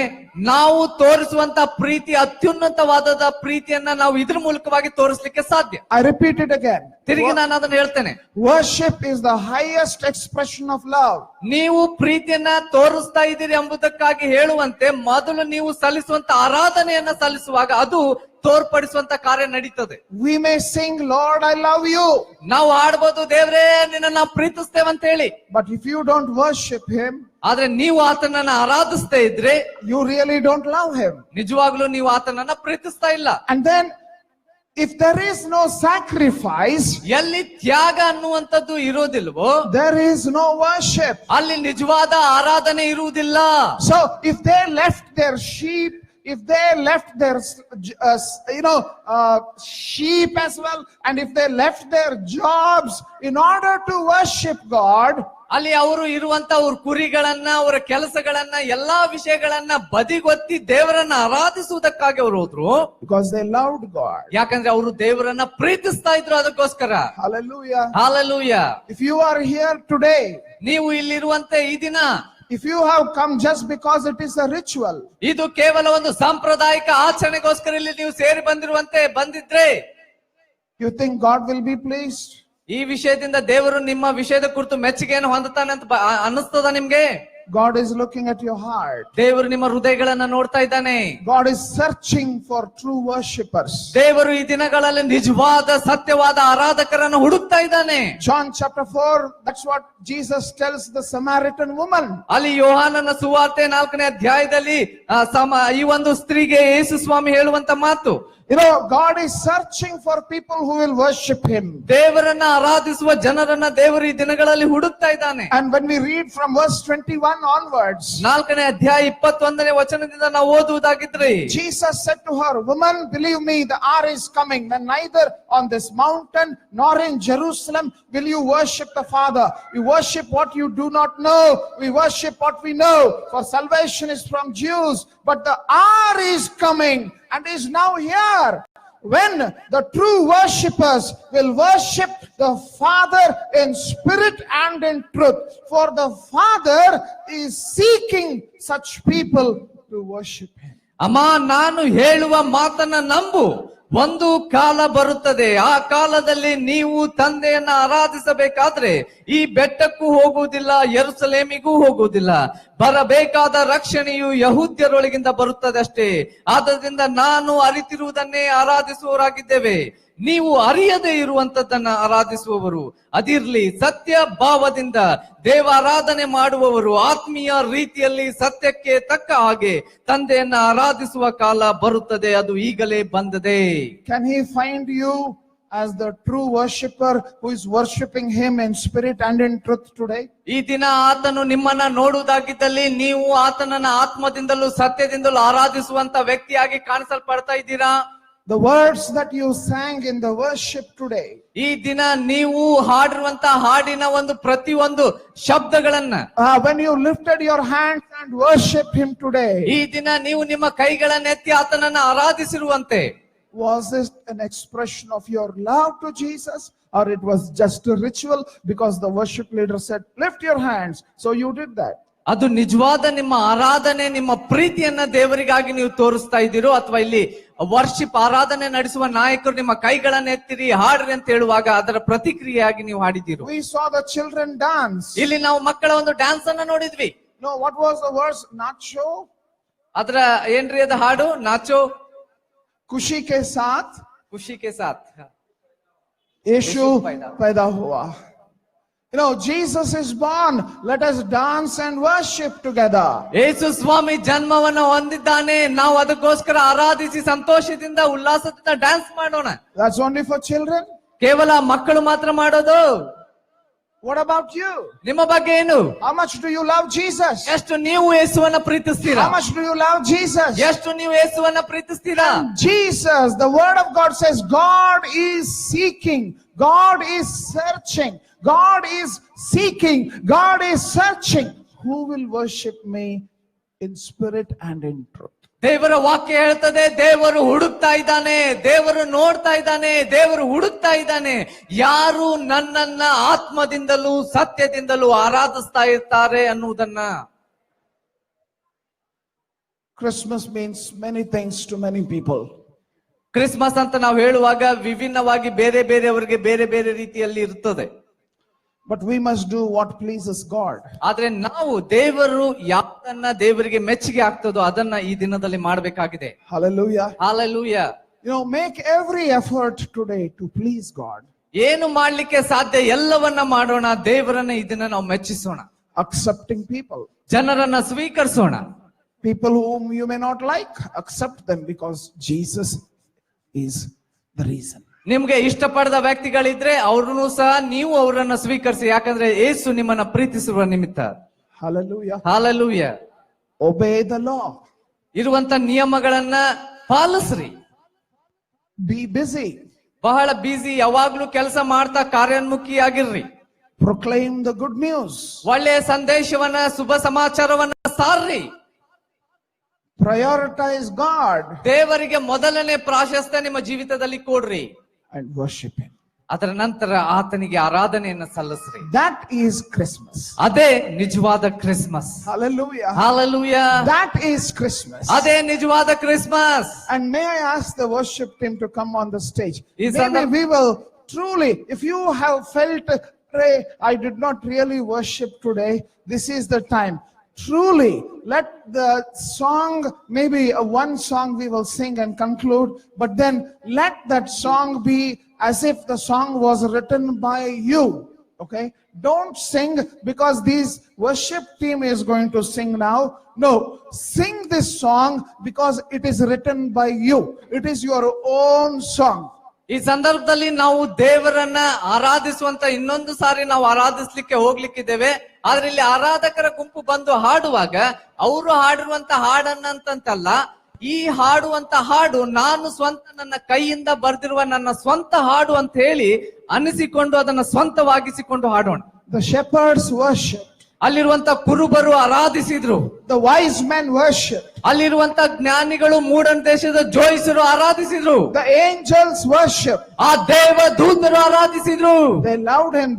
ನಾವು ತೋರಿಸುವಂತ ಪ್ರೀತಿ, ಅತ್ಯುನ್ನತವಾದ ಪ್ರೀತಿಯನ್ನ ನಾವು ಇದ್ರ ಮೂಲಕವಾಗಿ ತೋರಿಸ್ಲಿಕ್ಕೆ ಸಾಧ್ಯ. I repeat it again. ತಿರುಗಿ ನಾನು ಅದನ್ನ ಹೇಳ್ತೇನೆ. Worship is the highest expression of love. ನೀವು ಪ್ರೀತಿಯನ್ನ ತೋರಿಸ್ತಾ ಇದ್ದೀರಿ ಎಂಬುದಕ್ಕಾಗಿ ಹೇಳುವಂತೆ ಮೊದಲು ನೀವು ಸಲ್ಲಿಸುವಂತ ಆರಾಧನೆಯನ್ನ ಸಲ್ಲಿಸುವಾಗ ಅದು ತೋರ್ಪಡಿಸುವಂತ ಕಾರ್ಯ ನಡೀತದೆ. We may sing, Lord, I love you. ನಾವು ಆಡ್ಬೋದು, ದೇವರೇ ನಿನ್ನ ನಾವು ಪ್ರೀತಿಸ್ತೇವೆ ಅಂತ ಹೇಳಿ. But if you don't worship Him, ಆದ್ರೆ ನೀವು ಆತನನ್ನ ಆರಾಧಿಸ್ತಾ ಇದ್ರೆ you really don't love Him. ನಿಜವಾಗ್ಲೂ ನೀವು ಆತನನ್ನ ಪ್ರೀತಿಸ್ತಾ ಇಲ್ಲ. And then if there is no sacrifice, ಎಲ್ಲಿ ತ್ಯಾಗ ಅನ್ನುವಂಥದ್ದು ಇರೋದಿಲ್ವೋ there is no worship. ಅಲ್ಲಿ ನಿಜವಾದ ಆರಾಧನೆ ಇರುವುದಿಲ್ಲ. So if they left their sheep, if they left their sheep as well, and if they left their jobs in order to worship God, ಅಲ್ಲಿ ಅವರು ಇರುವಂತ ಅವ್ರ ಕುರಿಗಳನ್ನ, ಅವರ ಕೆಲಸಗಳನ್ನ, ಎಲ್ಲಾ ವಿಷಯಗಳನ್ನ ಬದಿಗೊತ್ತಿ ದೇವರನ್ನ ಆರಾಧಿಸುವುದಕ್ಕಾಗಿ ಅವರು ಹೋದ್ರು. because they loved God. ಯಾಕಂದ್ರೆ ಅವರು ದೇವರನ್ನ ಪ್ರೀತಿಸ್ತಾ ಇದ್ರು ಅದಕ್ಕೋಸ್ಕರ. Hallelujah. Hallelujah. If you are here today, ನೀವು ಇಲ್ಲಿರುವಂತೆ ಈ ದಿನ, if you have come just because it is a ritual, ಇದು ಕೇವಲ ಒಂದು ಸಾಂಪ್ರದಾಯಿಕ ಆಚರಣೆಗೋಸ್ಕರ ಇಲ್ಲಿ ನೀವು ಸೇರಿ ಬಂದಿದ್ರೆ, you think God will be pleased? ಈ ವಿಷಯದಿಂದ ದೇವರು ನಿಮ್ಮ ವಿಷಯದ ಕುರಿತು ಮೆಚ್ಚುಗೆಯನ್ನು ಹೊಂದುತ್ತಾನೆ ಅಂತ ಅನ್ನಿಸ್ತದ ನಿಮ್ಗೆ? God is looking at your heart. ದೇವರು ನಿಮ್ಮ ಹೃದಯಗಳನ್ನ ನೋಡ್ತಾ ಇದ್ದಾನೆ. God is searching for true worshippers. ದೇವರು ಈ ದಿನಗಳಲ್ಲಿ ನಿಜವಾದ ಸತ್ಯವಾದ ಆರಾಧಕರನ್ನು ಹುಡುಕ್ತಾ ಇದ್ದಾನೆ. John chapter 4, that's what Jesus tells the Samaritan woman. ಅಲ್ಲಿ ಯೋಹಾನನ ಸುವಾರ್ತೆ 4ನೇ ಅಧ್ಯಾಯದಲ್ಲಿ ಈ ಒಂದು ಸ್ತ್ರೀಗೆ ಯೇಸು ಸ್ವಾಮಿ ಹೇಳುವಂತ ಮಾತು, You know, God is searching for people who will worship Him. ದೇವರನ್ನ ಆರಾಧಿಸುವ ಜನರನ್ನ ದೇವರು ಈ ದಿನಗಳಲ್ಲಿ ಹುಡುಕ್ತಾ ಇದ್ದಾನೆ. And when we read from verse 21 onwards, 4ನೇ ಅಧ್ಯಾಯ 21ನೇ ವಚನದಿಂದ ನಾವು ಓದುವುದಾಗಿದ್ರೆ, Jesus said to her, "Woman, believe me, the hour is coming when neither on this mountain nor in Jerusalem will you worship the Father. You worship what you do not know. We worship what we know. For salvation is from Jews. But the hour is coming and is now here when the true worshippers will worship the Father in spirit and in truth. For the Father is seeking such people to worship Him." ಅಮ್ಮ, ನಾನು ಹೇಳುವ ಮಾತನ್ನ ನಂಬು. ಒಂದು ಕಾಲ ಬರುತ್ತದೆ, ಆ ಕಾಲದಲ್ಲಿ ನೀವು ತಂದೆಯನ್ನ ಆರಾಧಿಸಬೇಕಾದ್ರೆ ಈ ಬೆಟ್ಟಕ್ಕೂ ಹೋಗುವುದಿಲ್ಲ, ಯೆರೂಸಲೇಮಿಗೂ ಹೋಗುವುದಿಲ್ಲ. ಬರಬೇಕಾದ ರಕ್ಷಣೆಯು ಯಹೂದ್ಯರೊಳಗಿಂದ ಬರುತ್ತದೆ ಅಷ್ಟೇ. ಆದ್ದರಿಂದ ನಾನು ಅರಿತಿರುವುದನ್ನೇ ಆರಾಧಿಸುವವರಾಗಿದ್ದೇವೆ, ನೀವು ಅರಿಯದೇ ಇರುವಂತದ್ದನ್ನ ಆರಾಧಿಸುವವರು. ಅದಿರ್ಲಿ, ಸತ್ಯ ಭಾವದಿಂದ ದೇವಾರಾಧನೆ ಮಾಡುವವರು ಆತ್ಮೀಯ ರೀತಿಯಲ್ಲಿ ಸತ್ಯಕ್ಕೆ ತಕ್ಕ ಹಾಗೆ ತಂದೆಯನ್ನ ಆರಾಧಿಸುವ ಕಾಲ ಬರುತ್ತದೆ, ಅದು ಈಗಲೇ ಬಂದದೆ. Can He find you as the true worshipper who is worshiping Him in spirit and in truth today? ಈ ದಿನ ಆತನು ನಿಮ್ಮನ್ನ ನೋಡುವುದಾಗಿದ್ದಲ್ಲಿ ನೀವು ಆತನನ್ನ ಆತ್ಮದಿಂದಲೂ ಸತ್ಯದಿಂದಲೂ ಆರಾಧಿಸುವಂತ ವ್ಯಕ್ತಿಯಾಗಿ ಕಾಣಿಸಲ್ಪಡ್ತಾ ಇದ್ದೀರಾ? The words that you sang in the worship today, ಈ ದಿನ ನೀವು ಹಾಡಿರುವಂತ ಹಾಡಿನ ಒಂದು ಪ್ರತಿಯೊಂದು ಶಬ್ದಗಳನ್ನ, when you lifted your hands and worshiped Him today, ಈ ದಿನ ನೀವು ನಿಮ್ಮ ಕೈಗಳನ್ನ ಎತ್ತಿ ಆತನನ್ನ ಆರಾಧಿಸಿರುವಂತೆ, was this an expression of your love to Jesus, or it was just a ritual because the worship leader said lift your hands, so you did that? ಅದು ನಿಜವಾದ ನಿಮ್ಮ ಆರಾಧನೆ, ನಿಮ್ಮ ಪ್ರೀತಿಯನ್ನ ದೇವರಿಗಾಗಿ ನೀವು ತೋರಿಸ್ತಾ ಇದ್ದೀರೋ, ಅಥವಾ ಇಲ್ಲಿ ವರ್ಷಿಪ್ ಆರಾಧನೆ ನಡೆಸುವ ನಾಯಕರು ನಿಮ್ಮ ಕೈಗಳನ್ನ ಎತ್ತಿರಿ ಹಾಡ್ರಿ ಅಂತ ಹೇಳುವಾಗ ಅದರ ಪ್ರತಿಕ್ರಿಯೆಯಾಗಿ ನೀವು ಹಾಡಿದ್ದೀರೋ? We saw the children dance. ಇಲ್ಲಿ ನಾವು ಮಕ್ಕಳ ಒಂದು ಡ್ಯಾನ್ಸ್ ಅನ್ನ ನೋಡಿದ್ವಿ. No, what was the verse? Nacho, ಅದ್ರ ಏನ್ರಿ ಅದ ಹಾಡು? ನಾಚೋ खुशी के साथ ಖುಷಿ ಕೆ ಸಾಥ್ यीशु पैदा हुआ. You know, Jesus is born. Let us dance and worship together. ಯೇಸು ಸ್ವಾಮಿ ಜನ್ಮವನ್ನು ಹೊಂದಿದ್ದಾನೆ, ನಾವು ಅದಕ್ಕೋಸ್ಕರ ಆರಾಧಿಸಿ ಸಂತೋಷದಿಂದ ಉಲ್ಲಾಸದಿಂದ ಡ್ಯಾನ್ಸ್ ಮಾಡೋಣ. That's only for children? ಕೇವಲ ಮಕ್ಕಳು ಮಾತ್ರ ಮಾಡೋದು? What about you? ನಿಮ್ಮ ಬಗ್ಗೆ ಏನು? How much do you love Jesus? ಎಷ್ಟು ನೀವು ಯೇಸುವನ್ನ ಪ್ರೀತಿಸ್ತೀರಾ? How much do you love Jesus? ಎಷ್ಟು ನೀವು ಯೇಸುವನ್ನ ಪ್ರೀತಿಸ್ತೀರಾ? Jesus, the word of God says, God is seeking, God is searching, God is seeking, God is searching. Who will worship me in spirit and in truth? ದೇವರ ವಾಕ್ಯ ಹೇಳ್ತದೆ, ದೇವರು ಹುಡುಕ್ತಾ ಇದ್ದಾನೆ, ದೇವರು ನೋಡ್ತಾ ಇದ್ದಾನೆ, ದೇವರು ಹುಡುಕ್ತಾ ಇದ್ದಾನೆ. ಯಾರು ನನ್ನನ್ನ ಆತ್ಮದಿಂದಲೂ ಸತ್ಯದಿಂದಲೂ ಆರಾಧಿಸ್ತಾ ಇರ್ತಾರೆ ಅನ್ನುವುದನ್ನ. Christmas means many things to many people. Christmas ಅಂತ ನಾವು ಹೇಳುವಾಗ ವಿಭಿನ್ನವಾಗಿ ಬೇರೆ ಬೇರೆಯವರಿಗೆ ಬೇರೆ ಬೇರೆ ರೀತಿಯಲ್ಲಿ ಇರ್ತದೆ. But we must do what pleases God. ಆದ್ರೆ ನಾವು ದೇವರು ಯಾವನ್ನ ದೇವರಿಗೆ ಮೆಚ್ಚುಗೆ ಆಗ್ತದೋ ಅದನ್ನ ಈ ದಿನದಲ್ಲಿ ಮಾಡಬೇಕಾಗಿದೆ. Hallelujah. Hallelujah. You know, make every effort today to please God. ಏನು ಮಾಡ್ಲಿಕ್ಕೆ ಸಾಧ್ಯ ಎಲ್ಲವನ್ನ ಮಾಡೋಣ, ದೇವರನ್ನ ಈ ದಿನ ನಾವು ಮೆಚ್ಚಿಸೋಣ. Accepting people. ಜನರನ್ನ ಸ್ವೀಕರಿಸೋಣ. People whom you may not like, accept them because Jesus is the reason. ನಿಮ್ಗೆ ಇಷ್ಟಪಡದ ವ್ಯಕ್ತಿಗಳಿದ್ರೆ ಅವ್ರನ್ನು ಸಹ ನೀವು ಅವರನ್ನ ಸ್ವೀಕರಿಸಿ, ಯಾಕಂದ್ರೆ ಯೇಸು ನಿಮ್ಮನ್ನ ಪ್ರೀತಿಸುವ ನಿಮಿತ್ತ. Hallelujah. Hallelujah. Obey the law. ಇರುವಂತ ನಿಯಮಗಳನ್ನ ಪಾಲಿಸ್ರಿ. Be busy. ಬಹಳ ಬಿಸಿ, ಯಾವಾಗ್ಲೂ ಕೆಲಸ ಮಾಡ್ತಾ ಕಾರ್ಯೋನ್ಮುಖಿಯಾಗಿರ್ರಿ. Proclaim the good news. ಒಳ್ಳೆಯ ಸಂದೇಶವನ್ನ, ಶುಭ ಸಮಾಚಾರವನ್ನ ಸಾರ್ರಿ. Prioritize God. ದೇವರಿಗೆ ಮೊದಲನೇ ಪ್ರಾಶಸ್ತ್ಯ ನಿಮ್ಮ ಜೀವಿತದಲ್ಲಿ ಕೊಡ್ರಿ. And worship Him. ಅದರ ನಂತರ ಆತನಿಗೆ ಆರಾಧನೆಯನ್ನ ಸಲ್ಲಿಸ್ರಿ. That is Christmas. ಅದೇ ನಿಜವಾದ Christmas. Hallelujah. Hallelujah. That is Christmas. ಅದೇ ನಿಜವಾದ Christmas. And may I ask the worship team to come on the stage? Is Maybe we will truly, if you have felt, pray, I did not really worship today, this is the time. Truly, let the song, maybe one song we will sing and conclude, but then let that song be as if the song was written by you. Okay, don't sing because this worship team is going to sing now. No, sing this song because it is written by you. It is your own song. ಈ ಸಂದರ್ಭದಲ್ಲಿ ನಾವು ದೇವರನ್ನ ಆರಾಧಿಸುವಂತ ಇನ್ನೊಂದು ಸಾರಿ ನಾವು ಆರಾಧಿಸ್ಲಿಕ್ಕೆ ಹೋಗ್ಲಿಕ್ಕಿದ್ದೇವೆ. ಆದ್ರೆ ಇಲ್ಲಿ ಆರಾಧಕರ ಗುಂಪು ಬಂದು ಹಾಡುವಾಗ ಅವರು ಹಾಡಿರುವಂತ ಹಾಡನ್ನಂತಲ್ಲ, ಈ ಹಾಡುವಂತ ಹಾಡು ನಾನು ಸ್ವಂತ ನನ್ನ ಕೈಯಿಂದ ಬರ್ದಿರುವ ನನ್ನ ಸ್ವಂತ ಹಾಡು ಅಂತ ಹೇಳಿ ಅನಿಸಿಕೊಂಡು ಅದನ್ನ ಸ್ವಂತವಾಗಿಸಿಕೊಂಡು ಹಾಡೋಣ. The shepherds worship. ಅಲ್ಲಿರುವಂತ ಕುರುಬರು ಆರಾಧಿಸಿದ್ರು. The wise men worship. ಅಲ್ಲಿರುವಂತ ಜ್ಞಾನಿಗಳು ಮೂಡನ್ ದೇಶದ ಜೋಯಿಸರು ಆರಾಧಿಸಿದ್ರು. The angels worship. ಆ ದೇವ ದೂತರು ಆರಾಧಿಸಿದ್ರು. They loved him,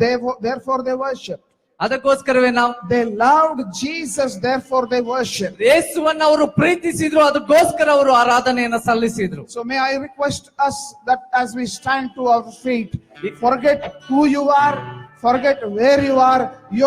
therefore they worship. ಅದಕ್ಕೋಸ್ಕರವೇ ನಾವು They loved Jesus, therefore they worship. ಯೇಸುವನ್ನ ಅವರು ಪ್ರೀತಿಸಿದ್ರು, ಅದಕ್ಕೋಸ್ಕರ ಅವರು ಆರಾಧನೆಯನ್ನ ಸಲ್ಲಿಸಿದ್ರು. So may I request us that as we stand to our feet, forget who you are, forget where you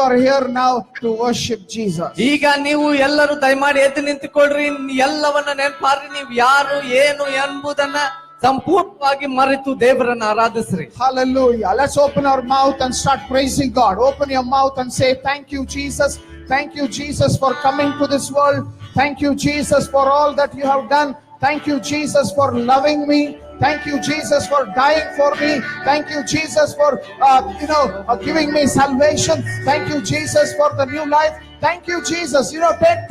are here now to worship Jesus. ಈಗ ನೀವು ಎಲ್ಲರೂ ದಯಮಾಡಿ ಎದ್ದು ನಿಂತುಕೊಳ್ಳ್ರಿ, ಎಲ್ಲವನ್ನ ನೆನಪಾರಿ, ನೀವು ಯಾರು ಏನು ಎಂಬುದನ್ನ ಸಂಪೂರ್ಣವಾಗಿ ಮರೆತು ದೇವರನ್ನ ಆರಾಧಿಸ್ರಿ. Hallelujah. Let's open our mouth and start praising God. Open your mouth and say, thank you, Jesus. Thank you, Jesus, for coming to this world. Thank you, Jesus, for all that you have done. Thank you, Jesus, for loving me. Thank you, Jesus, for dying for me. Thank you, Jesus, for giving me salvation. Thank you, Jesus, for the new life. Thank you, Jesus. Take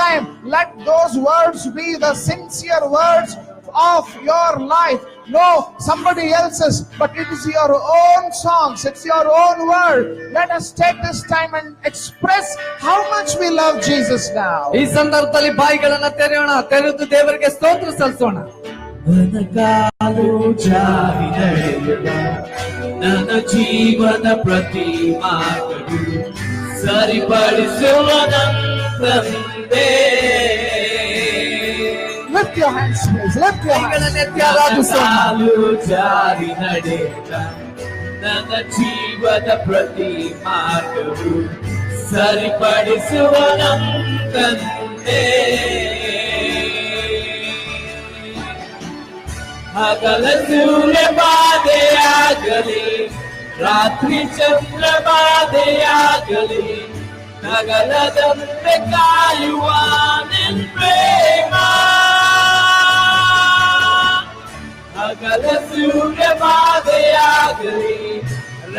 time. Let those words be the sincere words of your life. No somebody else's, but it is your own songs. It's your own word. Let us take this time and express how much we love Jesus now. ಈ ಸಂದರ್ಭದಲ್ಲಿ ಬಾಯಿಗಳನ್ನ ತೆರೆದು ದೇವರಿಗೆ ಸ್ತೋತ್ರ ಸಲ್ಲಿಸೋಣ. ನನ್ನ ಕಾಲು ಜಾರಿ ನಡೆಯುವ ನನ್ನ ಜೀವನ ಪ್ರತಿ ಮಾರ್ಗವು ಸರಿಪಡಿಸುವ ತಂದೆ. Lift your hands, please. Lift your hands. ಕಾಲು ಜಾರಿ ನಡೆಯುವ ನನ್ನ ಜೀವನ ಪ್ರತಿ ಮಾರ್ಗವು ಸರಿಪಡಿಸುವ ತಂದೆ. ಹಗಲ ಸೂರ್ಯ ಬಾಧೆಯಾಗಲಿ, ರಾತ್ರಿ ಚಂದ್ರ ಬಾಧೆಯಾಗಲಿ, ನಗಲದಂತೆ ಕಾಯುವ ನಿನ್ ಪ್ರೇಮ. ಹಗಲ ಸೂರ್ಯ ಬಾಧೆಯಾಗಲಿ,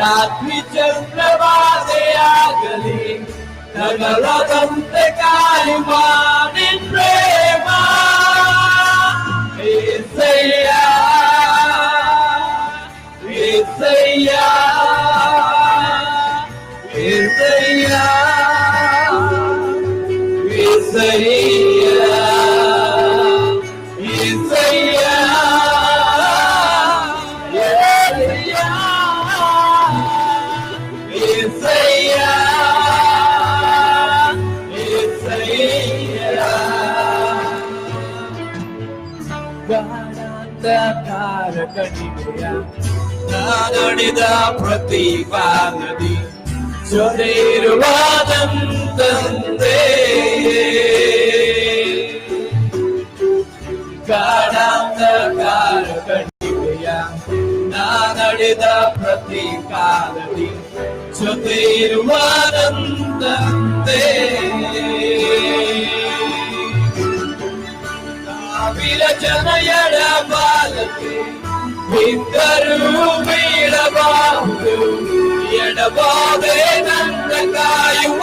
ರಾತ್ರಿ ಚಂದ್ರ ಬಾಧೆಯಾಗಲಿ, ನಗಲದಂತೆ ಕಾಯುವ ನಿನ್ ಪ್ರೇಮ. Isaiah, Isaiah, Isaiah, Isaiah, ಕಣಿವೆಯ ನಡೆದ ಪ್ರತಿ ಕಾಲದಿ ಜೊತೆಯಿರುವಾದಂತೆ ಗಾಢಾಂಧಕಾರ ಕಣಿವೆಯ ನಡೆದ ಪ್ರತಿ ಕಾಲದಿ ಜೊತೆಯಿರುವಾದಂತೆ. ಜನ ಎಡಬಾಲಕ್ಕೆ ಇದ್ದರೂ ಬೀಳಬಾರದು, ಎಡಬಾದೆ ನನ್ನ ಕಾಯುವ